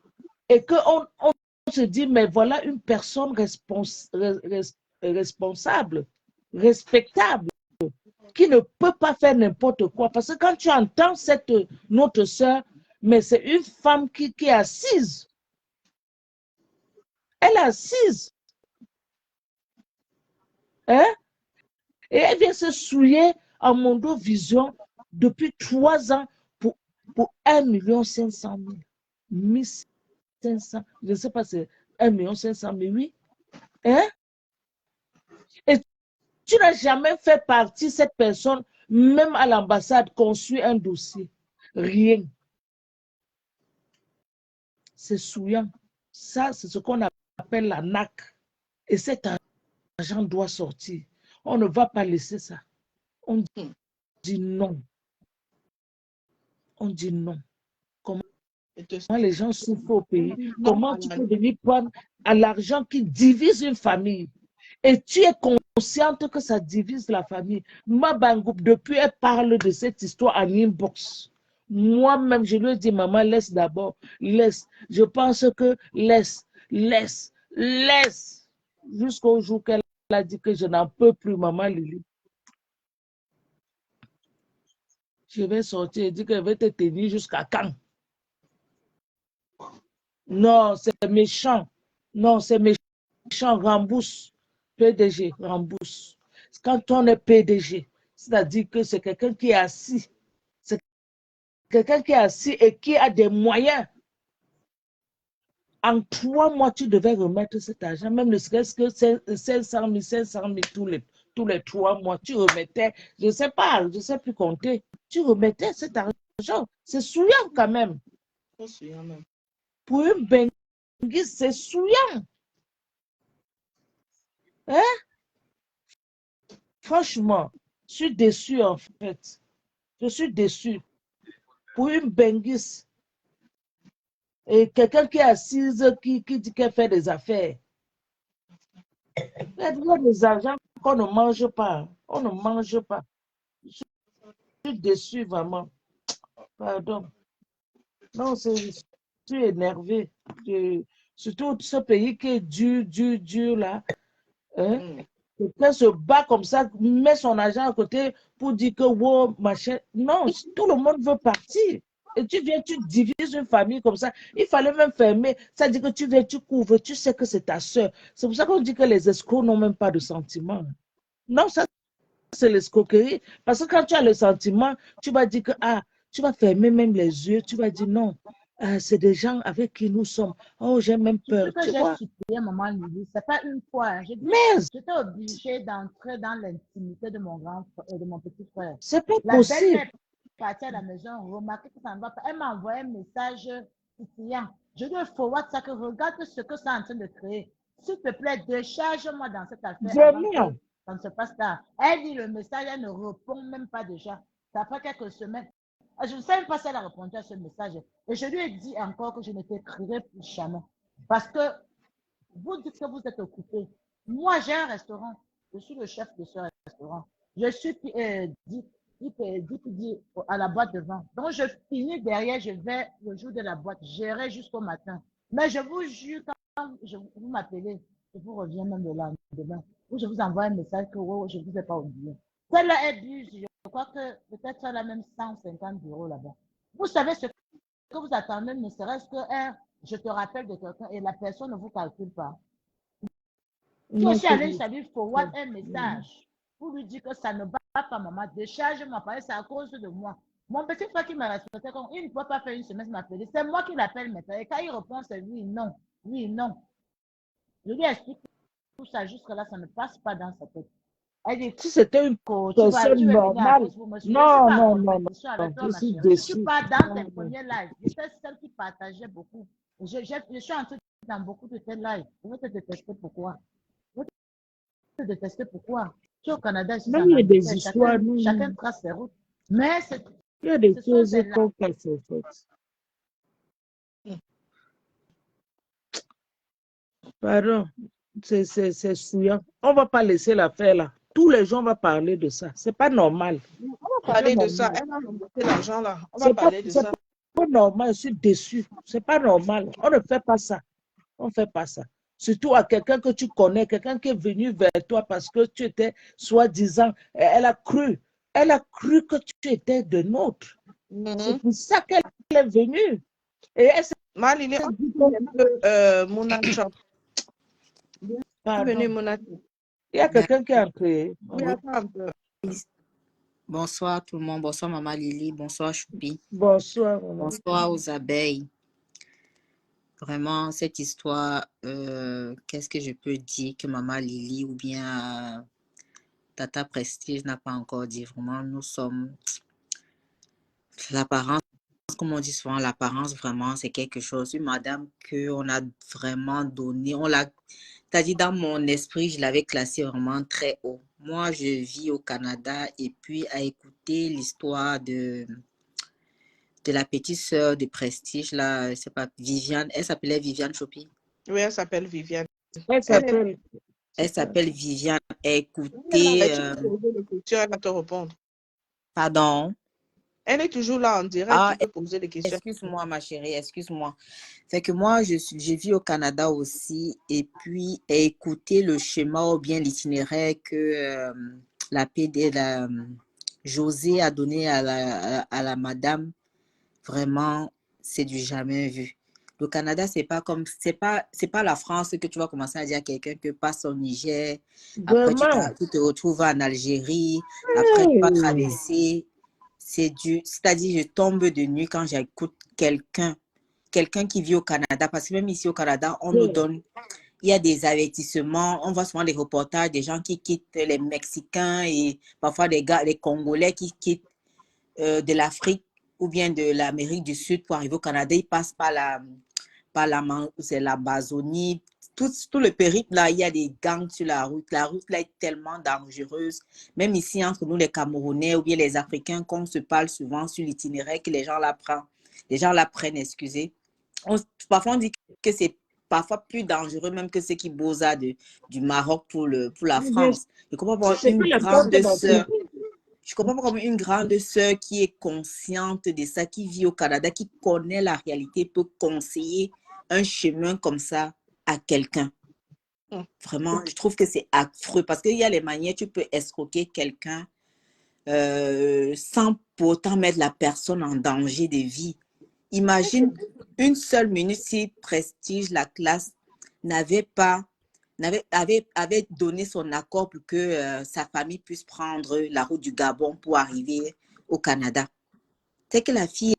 et qu'on se dit, mais voilà une personne responsable, respectable, qui ne peut pas faire n'importe quoi. Parce que quand tu entends notre soeur, mais c'est une femme qui est assise. Elle est assise. Hein? Et elle vient se souiller en Mondovision depuis 3 ans pour 1 500 000. 1500, je ne sais pas, c'est 1 500 000, oui. Hein? Et tu n'as jamais fait partie, cette personne, même à l'ambassade, construit un dossier. Rien. C'est souillant. Ça, c'est ce qu'on appelle la NAC. Et cet argent doit sortir. On ne va pas laisser ça. On dit non. On dit non. Comment les gens souffrent au pays? Comment tu peux venir prendre à l'argent qui divise une famille? Et tu es consciente que ça divise la famille. Ma Bangoup, depuis, elle parle de cette histoire en inbox. Moi-même, je lui ai dit, maman, laisse d'abord, laisse. Je pense que laisse. Jusqu'au jour qu'elle a dit que je n'en peux plus, maman Lily. Je vais sortir et dire qu'elle va te tenir jusqu'à quand? Non, c'est méchant. Non, c'est méchant. Rembourse. PDG, rembourse. Quand on est PDG, c'est-à-dire que c'est quelqu'un qui est assis. C'est quelqu'un qui est assis et qui a des moyens. En 3 mois, tu devais remettre cet argent, même ne serait-ce que 500 000 tous les 3 mois. Tu remettais, je ne sais pas, je ne sais plus compter. Tu remettais cet argent. C'est souillant quand même. C'est souillant même. Pour une benguise, c'est souillant. Hein? Franchement, je suis déçue en fait. Je suis déçue. Pour une benguise. Et quelqu'un qui est assise, qui dit qu'elle fait des affaires. Il y a des argents qu'on ne mange pas. On ne mange pas. Je suis déçue vraiment. Pardon. Non, je suis énervée. Surtout ce pays qui est dur là. Hein? Quelqu'un se bat comme ça, met son argent à côté pour dire que wow, machin. Non, tout le monde veut partir. Et tu viens, tu divises une famille comme ça. Il fallait même fermer. Ça dit que tu viens, tu couvres, tu sais que c'est ta soeur. C'est pour ça qu'on dit que les escrocs n'ont même pas de sentiments. Non, ça, c'est l'escroquerie. Parce que quand tu as le sentiment, tu vas dire que, tu vas fermer même les yeux. Tu vas dire non. C'est des gens avec qui nous sommes. Oh, j'ai même peur. Ce que Tu j'ai vois? supplié, maman Lily, c'est pas une fois. Hein. Mais J'étais obligée d'entrer dans l'intimité de mon grand frère, de mon petit frère. c'est pas La possible. belle-mère est partie à la maison, remarqué que ça ne va pas. Elle m'a envoyé un message titillant. Je lui ai forward ça, que regarde ce que c'est en train de créer. S'il te plaît, décharge-moi dans cette affaire avant Vraiment. que ça ne se passe tard. Elle lit le message, elle ne répond même pas déjà. Ça fait quelques semaines. Je ne sais même pas si elle a répondu à ce message. Et je lui ai dit encore que je ne t'écrirai plus jamais. Parce que vous dites que vous êtes occupé. Moi, j'ai un restaurant. Je suis le chef de ce restaurant. Je suis dit à la boîte de vin. Donc, je finis derrière, je vais le jour de la boîte, gérer jusqu'au matin. Mais je vous jure, quand vous m'appelez, je vous reviens même le lendemain. Ou je vous envoie un message que oh, je ne vous ai pas oublié. Celle-là est buse. Je crois que peut-être elle a même 150 € là-bas. Vous savez ce que vous attendez, ne serait-ce que je te rappelle de quelqu'un et la personne ne vous calcule pas. Tu Non, aussi c'est allé, ça lui forward un message pour lui dire que ça ne va pas, maman. Décharge-moi, parce que c'est à cause de moi. Mon petit frère qui m'a respecté, il ne peut pas faire une semaine m'appeler. C'est moi qui l'appelle maintenant. Et quand il répond, c'est oui, non. Oui, non. Je lui explique tout ça. Jusque-là, ça ne passe pas dans sa tête. Elle dit, si c'était une personne normale, non, je suis ne déçue. suis pas dans tes premiers lives. J'étais celle qui partageait beaucoup. Je suis entrée dans beaucoup de tes lives. Je vais te détester pourquoi? Je vais te détester pourquoi? Tu es au Canada, je suis en Il y a des Angleterre. histoires, Chacun trace ses routes. Mais il y a des ce sont choses ces qu'on fait, en fait. Pardon, c'est souillant. On ne va pas laisser l'affaire là. Tous les gens vont parler de ça. C'est pas normal. On va parler de ça. Elle va rembourser l'argent là. On va C'est parler de ça. pas normal. Je suis déçue. C'est pas normal. On ne fait pas ça. On ne fait pas ça. Surtout à quelqu'un que tu connais, quelqu'un qui est venu vers toi parce que tu étais soi-disant. Elle a cru que tu étais de nôtre. C'est pour ça qu'elle est venue. Et elle s'est Malili, on dit que Mouna Chop. Bienvenue, Mouna. Il y a quelqu'un qui est entré. Oui, attends un peu. Bonsoir tout le monde. Bonsoir Maman Lily. Bonsoir Choupi. Bonsoir, maman. Bonsoir aux abeilles. Vraiment, cette histoire, qu'est-ce que je peux dire que Maman Lily ou bien Tata Prestige n'a pas encore dit. Vraiment, nous sommes... L'apparence, comme on dit souvent, l'apparence, vraiment, c'est quelque chose. Une madame qu'on a vraiment donné, on l'a... T'as dit, dans mon esprit, je l'avais classée vraiment très haut. Moi, je vis au Canada et puis à écouter l'histoire de la petite sœur de Prestige, là, je sais pas, Viviane, elle s'appelait Viviane Chopi. Oui, elle s'appelle Viviane. Elle s'appelle. Elle s'appelle Viviane. Tu Écoutez, peux poser des questions, elle va te répondre. pardon. Elle est toujours là en direct, Ah, tu peux poser des questions. excuse-moi, ma chérie, excuse-moi. Fait que moi, je vis au Canada aussi, et puis écouter le schéma ou bien l'itinéraire que la PD, José a donné à la madame, vraiment, c'est du jamais vu. Le Canada, c'est pas la France que tu vas commencer à dire à quelqu'un que passe au Niger, après Vraiment. tu te retrouves en Algérie, après tu vas traverser. C'est-à-dire, je tombe de nuit quand j'écoute quelqu'un qui vit au Canada, parce que même ici au Canada, on nous donne, il y a des avertissements, on voit souvent des reportages des gens qui quittent les Mexicains et parfois des Congolais qui quittent de l'Afrique ou bien de l'Amérique du Sud pour arriver au Canada. Ils passent par l'Amazonie. Tout le périple, là, il y a des gangs sur la route. La route, là, est tellement dangereuse. Même ici, entre nous, les Camerounais ou bien les Africains, qu'on se parle souvent sur l'itinéraire que les gens la prennent, excusez. Parfois, on dit que c'est parfois plus dangereux même que ceux qui bossent du Maroc pour la France. Je comprends pas une grande sœur. Je comprends pas comment une grande sœur qui est consciente de ça, qui vit au Canada, qui connaît la réalité, peut conseiller un chemin comme ça à quelqu'un. Vraiment, je trouve que c'est affreux parce qu'il y a les manières, tu peux escroquer quelqu'un sans pourtant mettre la personne en danger de vie. Imagine une seule minute si Prestige, la classe, avait donné son accord pour que sa famille puisse prendre la route du Gabon pour arriver au Canada. C'est que la fille,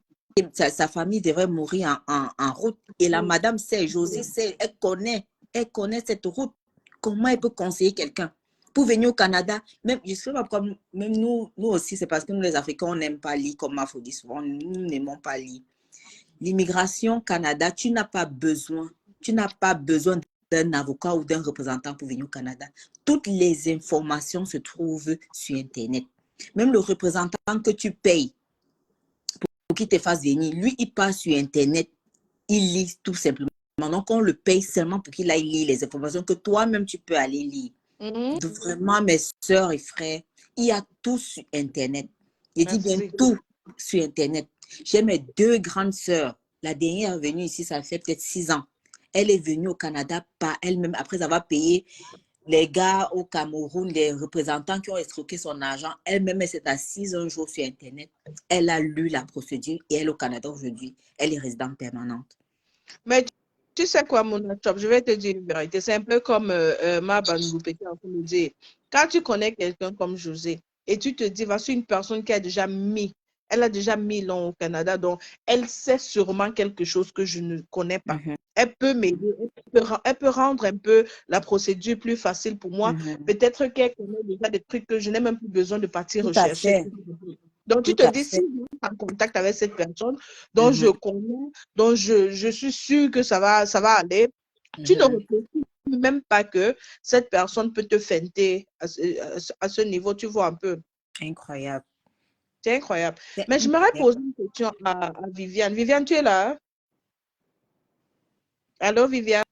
sa famille devrait mourir en route. Et la madame sait, José sait, elle connaît cette route. Comment elle peut conseiller quelqu'un pour venir au Canada? Même, je ne sais pas pourquoi, même nous aussi, c'est parce que nous les Africains, on n'aime pas lire, comme Mafo dit souvent, nous n'aimons pas lire. L'immigration Canada, tu n'as pas besoin d'un avocat ou d'un représentant pour venir au Canada. Toutes les informations se trouvent sur Internet. Même le représentant que tu payes pour qu'il te fasse venir, lui, il passe sur Internet, il lit tout simplement. Donc, on le paye seulement pour qu'il aille lire les informations que toi-même, tu peux aller lire. Donc, vraiment, mes soeurs et frères, il y a tout sur Internet. Je dis bien tout sur Internet. J'ai mes 2 grandes sœurs. La dernière est venue ici, ça fait peut-être 6 ans. Elle est venue au Canada par elle-même après avoir payé les gars au Cameroun, les représentants qui ont escroqué son argent. Elle-même, elle s'est assise un jour sur Internet. Elle a lu la procédure et elle est au Canada aujourd'hui. Elle est résidente permanente. Mais tu sais quoi, mon chop, je vais te dire une vérité. C'est un peu comme ma Bandoupe qui est en train de dire. Quand tu connais quelqu'un comme José et tu te dis, voici une personne qui a déjà elle a déjà 1000 ans au Canada, donc elle sait sûrement quelque chose que je ne connais pas. Elle peut m'aider, elle peut rendre un peu la procédure plus facile pour moi. Peut-être qu'elle connaît déjà des trucs que je n'ai même plus besoin de partir rechercher. Donc, tu te dis, si je suis en contact avec cette personne dont je connais, dont je suis sûre que ça va aller, tu ne réfléchis même pas que cette personne peut te feinter à ce niveau, tu vois un peu. Incroyable. C'est incroyable. Mais je m'aurais posé une question à Viviane. Viviane, tu es là? Allô, Viviane?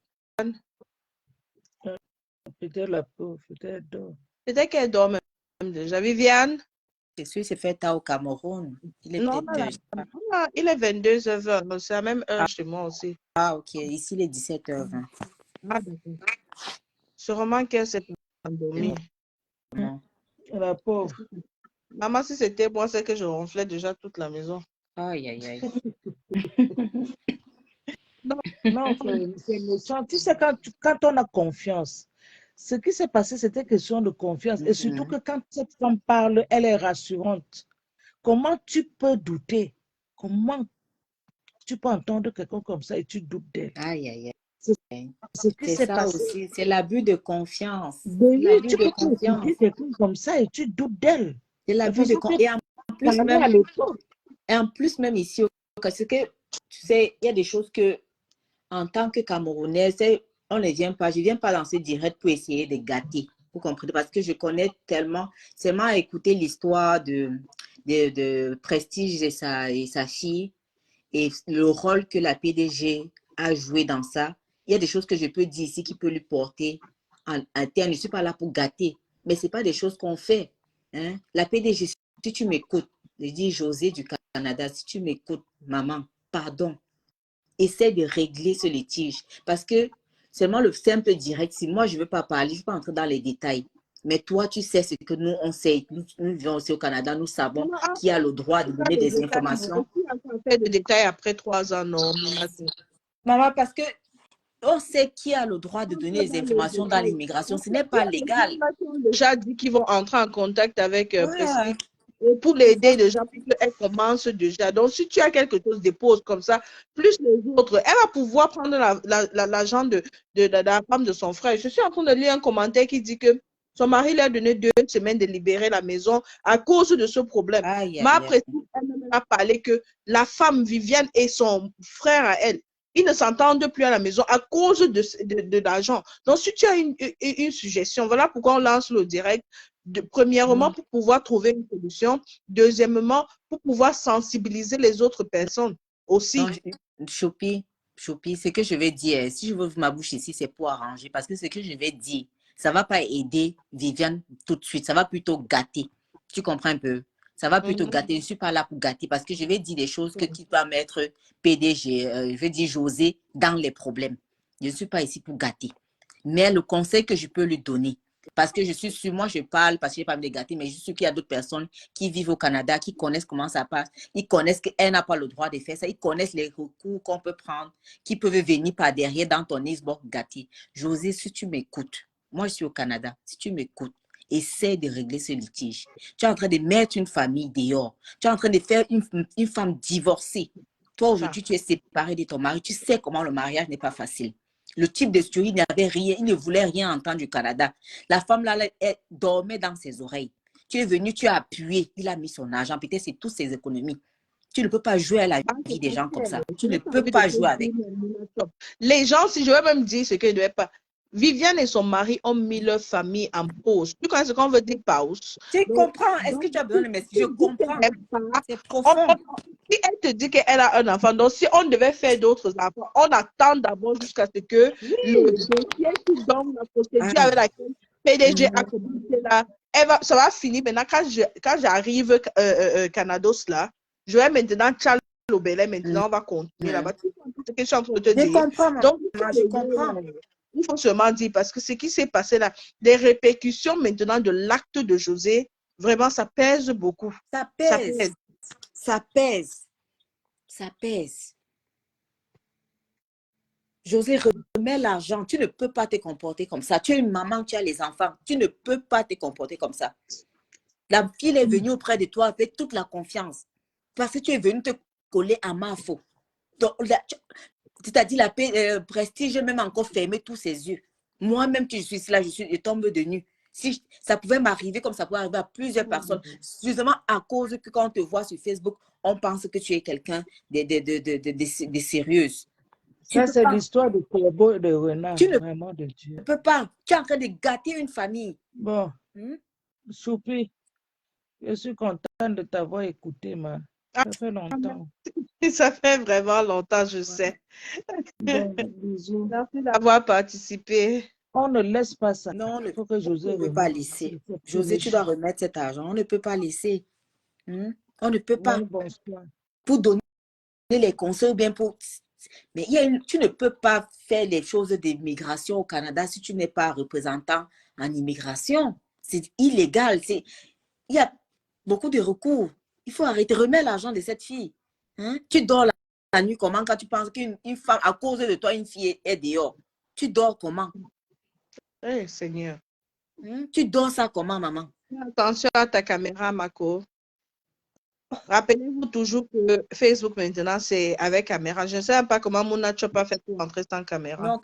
Peut-être la pauvre, peut-être dort. Peut-être qu'elle dort même déjà. Viviane? C'est sûr, c'est fait tard au Cameroun. Il est Non, il est 22h20. C'est la même heure chez moi aussi. Ah, ok. Ici, il est 17h20. Ah, d'accord. Sûrement qu'elle s'est endormie. La pauvre. Maman, si c'était moi, c'est que je ronflais déjà toute la maison. Aïe, aïe, aïe. Non, c'est méchant. Tu sais, quand on a confiance, Ce qui s'est passé, c'était question de confiance. Et surtout que quand cette femme parle, elle est rassurante. Comment tu peux douter? Comment tu peux entendre quelqu'un comme ça et tu doutes d'elle? Aïe, aïe, C'est aïe. ce qui C'est s'est ça passé. aussi, c'est l'abus de confiance. Oui, L'abus tu de peux pas confiance. écouter quelqu'un comme ça et tu doutes d'elle. C'est La l'abus de façon confiance. que Et en plus parlait à même, l'époque. ici, parce que, tu sais, il y a des choses que, en tant que Camerounaise, on ne vient pas, je ne viens pas lancer direct pour essayer de gâter. Vous comprenez? Parce que je connais tellement, seulement à écouter l'histoire de Prestige et sa fille et le rôle que la PDG a joué dans ça. Il y a des choses que je peux dire ici qui peut lui porter en terme. Je ne suis pas là pour gâter, mais ce n'est pas des choses qu'on fait. Hein? La PDG, si tu m'écoutes, je dis José du Canada, si tu m'écoutes, maman, pardon, essaie de régler ce litige. Parce que seulement le simple direct, si moi je ne veux pas parler, je ne veux pas entrer dans les détails. Mais toi, tu sais ce que nous, on sait. Nous vivons aussi au Canada, nous savons qui a le droit de donner des informations. On fait des détails après 3 ans, non. Maman, parce que on sait qui a le droit de donner des informations dans l'immigration. Ce n'est pas légal. Ils ont déjà dit qu'ils vont entrer en contact avec Prestige Ouais. pour l'aider déjà, pour qu'elle commence déjà. Donc, si tu as quelque chose, dépose comme ça, plus les autres, elle va pouvoir prendre l'argent de la femme de son frère. Je suis en train de lire un commentaire qui dit que son mari lui a donné 2 semaines de libérer la maison à cause de ce problème. Aïe, aïe, Ma aïe. Prestige, elle a parlé que la femme Viviane et son frère à elle, ils ne s'entendent plus à la maison à cause de l'argent. Donc, si tu as une suggestion, voilà pourquoi on lance le direct. Premièrement, pour pouvoir trouver une solution. Deuxièmement, pour pouvoir sensibiliser les autres personnes aussi. Donc, Choupi, ce que je vais dire, si je veux ma bouche ici, c'est pour arranger. Parce que ce que je vais dire, ça ne va pas aider Viviane tout de suite. Ça va plutôt gâter. Tu comprends un peu? Ça va plutôt gâter. Je ne suis pas là pour gâter parce que je vais dire des choses qui peuvent mettre PDG, je vais dire José, dans les problèmes. Je ne suis pas ici pour gâter. Mais le conseil que je peux lui donner, parce que je suis sûre, moi je parle parce que je n'ai pas me gâter, mais je suis sûre qu'il y a d'autres personnes qui vivent au Canada, qui connaissent comment ça passe. Ils connaissent qu'elle n'a pas le droit de faire ça. Ils connaissent les recours qu'on peut prendre, qui peuvent venir par derrière dans ton Xbox gâté. José, si tu m'écoutes, moi je suis au Canada, si tu m'écoutes, essaie de régler ce litige. Tu es en train de mettre une famille dehors. Tu es en train de faire une femme divorcée. Toi, aujourd'hui, tu es séparé de ton mari. Tu sais comment le mariage n'est pas facile. Le type de story, il n'avait rien, il ne voulait rien entendre du Canada. La femme là, elle dormait dans ses oreilles. Tu es venu, tu as appuyé, il a mis son argent, peut-être c'est toutes ses économies. Tu ne peux pas jouer à la vie des gens comme ça. Tu ne peux pas jouer avec. Les gens, si je vais même dire ce qu'ils ne devaient pas. Viviane et son mari ont mis leur famille en pause. Tu connais ce qu'on veut dire pause? Tu comprends? Est-ce que tu as besoin de m'expliquer? Je comprends. C'est profond. Si elle te dit qu'elle a un enfant, donc si on devait faire d'autres enfants, on attend d'abord jusqu'à ce que le dossier qui donne la procédure avec laquelle PDG a commencé là, ça va finir maintenant. Quand j'arrive Canados là, je vais maintenant au Belay, maintenant on va continuer là-bas. C'est ce que je suis en train de te dire. Je comprends, Donc, je comprends. Il faut seulement dire, parce que ce qui s'est passé là, les répercussions maintenant de l'acte de José, vraiment, ça pèse beaucoup. Ça pèse. Ça pèse. Ça pèse. José, remets l'argent. Tu ne peux pas te comporter comme ça. Tu es une maman, tu as les enfants. Tu ne peux pas te comporter comme ça. La fille est venue auprès de toi avec toute la confiance. Parce que tu es venu te coller à ma faute. C'est-à-dire la Prestige, même encore fermé tous ses yeux. Moi-même, je suis là, je tombe de nu. Si ça pouvait m'arriver comme ça pouvait arriver à plusieurs personnes, justement à cause que quand on te voit sur Facebook, on pense que tu es quelqu'un de sérieuse. Ça, c'est l'histoire de Corbeau et de Renard, vraiment de Dieu. Tu ne peux pas. Tu es en train de gâter une famille. Bon, Choupi, je suis contente de t'avoir écouté, man. Ça fait longtemps. Ça fait vraiment longtemps, je sais. Bon, bisous. Merci d'avoir participé. On ne laisse pas ça. Non, il faut que José on ne peut pas laisser. José, tu dois remettre cet argent. On ne peut pas laisser. On ne peut pas. Bonsoir. Pour donner les conseils ou bien pour... Mais tu ne peux pas faire les choses d'immigration au Canada si tu n'es pas représentant en immigration. C'est illégal. Il y a beaucoup de recours. Il faut arrêter. Remets l'argent de cette fille. Tu dors la nuit comment quand tu penses qu'une femme, à cause de toi, une fille est dehors? Tu dors comment? Eh, Seigneur. Tu dors ça comment, maman? Attention à ta caméra, Marco. Rappelez-vous toujours que Facebook maintenant, c'est avec caméra. Je ne sais pas comment Mouna Chop a fait pour entrer sans caméra. Non,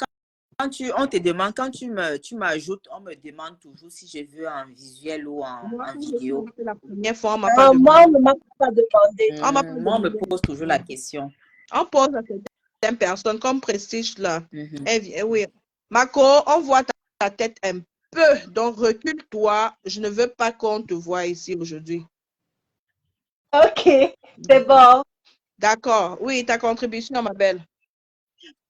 on te demande, quand tu m'ajoutes, on me demande toujours si je veux en visuel ou en vidéo. C'est la première fois, on m'a pas Moi, on demandé. ne m'a pas demandé. Moi, on me pose toujours la question. On pose à certaines personnes, comme Prestige là. Mhm. Oui. Marco, on voit ta tête un peu, donc recule-toi. Je ne veux pas qu'on te voie ici aujourd'hui. Ok, c'est bon. D'accord. Oui, ta contribution, ma belle.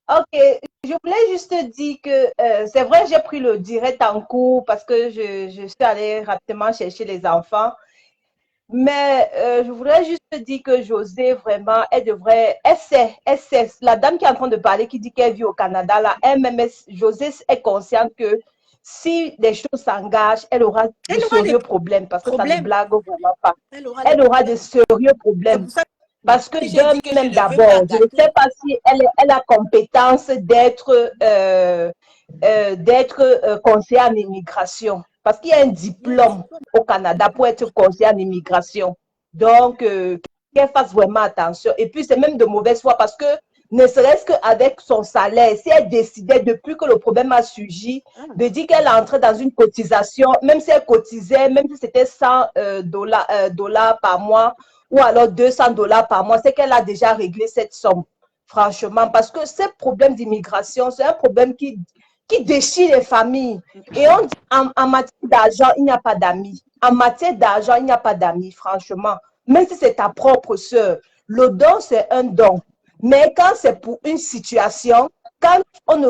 Ok, je voulais juste dire que c'est vrai, j'ai pris le direct en cours parce que je suis allée rapidement chercher les enfants. Mais je voudrais juste dire que José, vraiment, elle sait. La dame qui est en train de parler, qui dit qu'elle vit au Canada, là, José est consciente que si des choses s'engagent, elle aura de sérieux problèmes parce que ça ne blague vraiment pas. Elle aura de sérieux problèmes. Parce que d'elle-même d'abord, je ne sais pas si elle a compétence d'être conseillère en immigration. Parce qu'il y a un diplôme au Canada pour être conseiller en immigration. Donc, qu'elle fasse vraiment attention. Et puis, c'est même de mauvaise foi parce que, ne serait-ce qu'avec son salaire, si elle décidait, depuis que le problème a surgi, de dire qu'elle entrait dans une cotisation, même si elle cotisait, même si c'était 100 dollars par mois ou alors 200 dollars par mois, c'est qu'elle a déjà réglé cette somme. Franchement, parce que ce problème d'immigration, c'est un problème qui déchire les familles. Et on dit, en matière d'argent, il n'y a pas d'amis. En matière d'argent, il n'y a pas d'amis, franchement. Même si c'est ta propre sœur, le don, c'est un don. Mais quand c'est pour une situation, quand on ne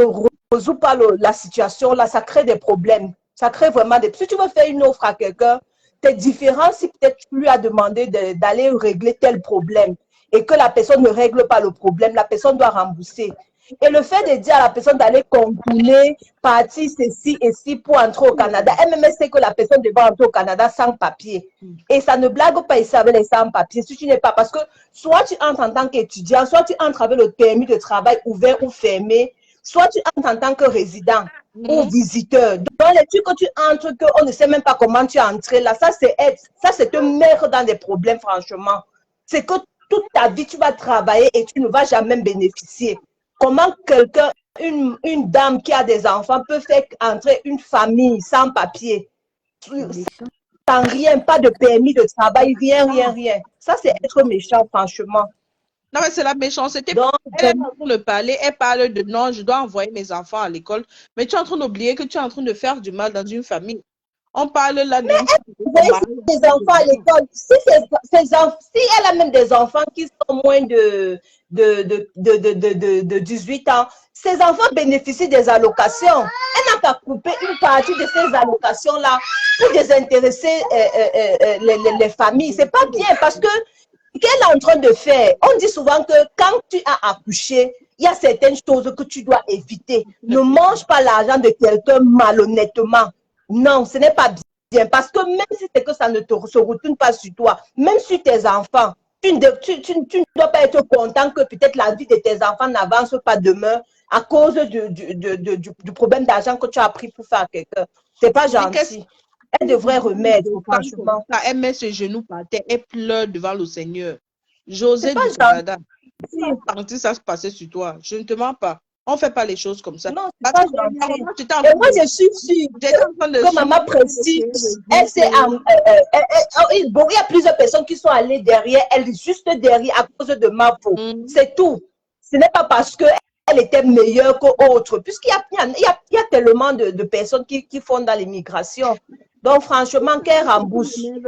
résout pas la situation, là, ça crée des problèmes. Ça crée vraiment des... Si tu veux faire une offre à quelqu'un, c'est différent si peut-être tu lui as demandé d'aller régler tel problème et que la personne ne règle pas le problème, la personne doit rembourser. Et le fait de dire à la personne d'aller contourner, partir ceci et ci pour entrer au Canada, elle-même sait que la personne devrait entrer au Canada sans papier. Et ça ne blague pas ici avec les sans-papiers. Si tu n'es pas, parce que soit tu entres en tant qu'étudiant, soit tu entres avec le permis de travail ouvert ou fermé, soit tu entres en tant que résident ou visiteur. Dans les trucs que tu entres, qu'on ne sait même pas comment tu es entré là, ça c'est te mettre dans des problèmes, franchement. C'est que toute ta vie, tu vas travailler et tu ne vas jamais bénéficier. Comment quelqu'un, une dame qui a des enfants peut faire entrer une famille sans papier, sans rien, pas de permis de travail, rien. Ça, c'est être méchant, franchement. Non, mais c'est la méchanceté. Donc, elle est en train de parler, elle parle de non, je dois envoyer mes enfants à l'école. Mais tu es en train d'oublier que tu es en train de faire du mal dans une famille. On parle là de... Mais ses enfants à l'école, si elle a même des enfants qui sont moins de 18 ans, ses enfants bénéficient des allocations. Elle n'a qu'à couper une partie de ces allocations-là pour désintéresser les familles. C'est pas bien parce que qu'elle est en train de faire, on dit souvent que quand tu as accouché, il y a certaines choses que tu dois éviter. Ne mange pas l'argent de quelqu'un malhonnêtement. Non, ce n'est pas bien. Parce que même si c'est que ça ne se retourne pas sur toi, même sur tes enfants, tu ne dois pas être content que peut-être la vie de tes enfants n'avance pas demain à cause du problème d'argent que tu as pris pour faire quelqu'un. C'est pas gentil. Elle devrait remettre, franchement. Elle met ses genoux par terre, elle pleure devant le Seigneur. José du Canada, si ça se passait sur toi, je ne te mens pas. On ne fait pas les choses comme ça. Non, c'est pas gentil. Et moi, je suis sûre que maman Prestige, elle s'est... il y a plusieurs personnes qui sont allées derrière elle, juste derrière, à cause de ma peau. C'est tout. Ce n'est pas parce qu'elle était meilleure qu'autre, puisqu'il y a tellement de personnes qui font dans l'immigration. Donc, franchement, qu'elle rembourse. Elle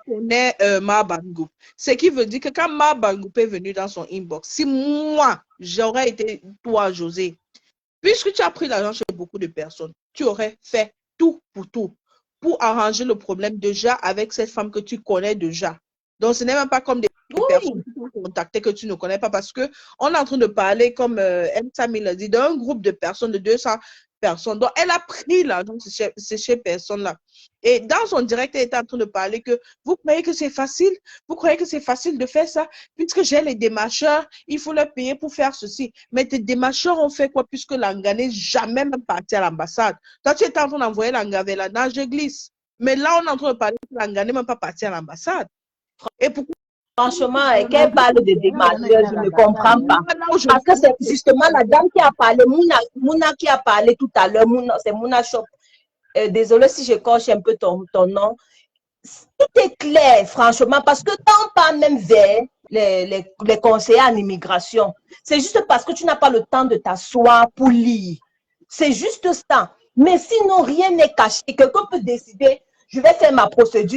connaît Mabangou. Ce qui veut dire que quand Mabangou est venu dans son inbox, si moi, j'aurais été toi, José, puisque tu as pris l'argent chez beaucoup de personnes, tu aurais fait tout pour arranger le problème déjà avec cette femme que tu connais déjà. Donc, ce n'est même pas comme des personnes qui t'ont contacté que tu ne connais pas parce qu'on est en train de parler, comme M. Samil l'a dit, d'un groupe de personnes de 200 personne. Donc, elle a pris l'argent de ces personnes-là. Et dans son direct, elle était en train de parler que vous croyez que c'est facile? Vous croyez que c'est facile de faire ça? Puisque j'ai les démarcheurs, il faut leur payer pour faire ceci. Mais tes démarcheurs ont fait quoi puisque Langa n'est jamais même parti à l'ambassade? Toi, tu étais en train d'envoyer Langa vers la nage glisse. Mais là, on est en train de parler que Langa n'est même pas parti à l'ambassade. Et pourquoi? Franchement, qu'elle parle de démarcheurs, je ne comprends pas. Parce que c'est justement la dame qui a parlé, Mouna qui a parlé tout à l'heure, c'est Mouna Shop. Désolée si je coche un peu ton nom. Tout est clair, franchement, parce que tant pas même vers les conseillers en immigration, c'est juste parce que tu n'as pas le temps de t'asseoir pour lire. C'est juste ça. Mais sinon, rien n'est caché. Quelqu'un peut décider, je vais faire ma procédure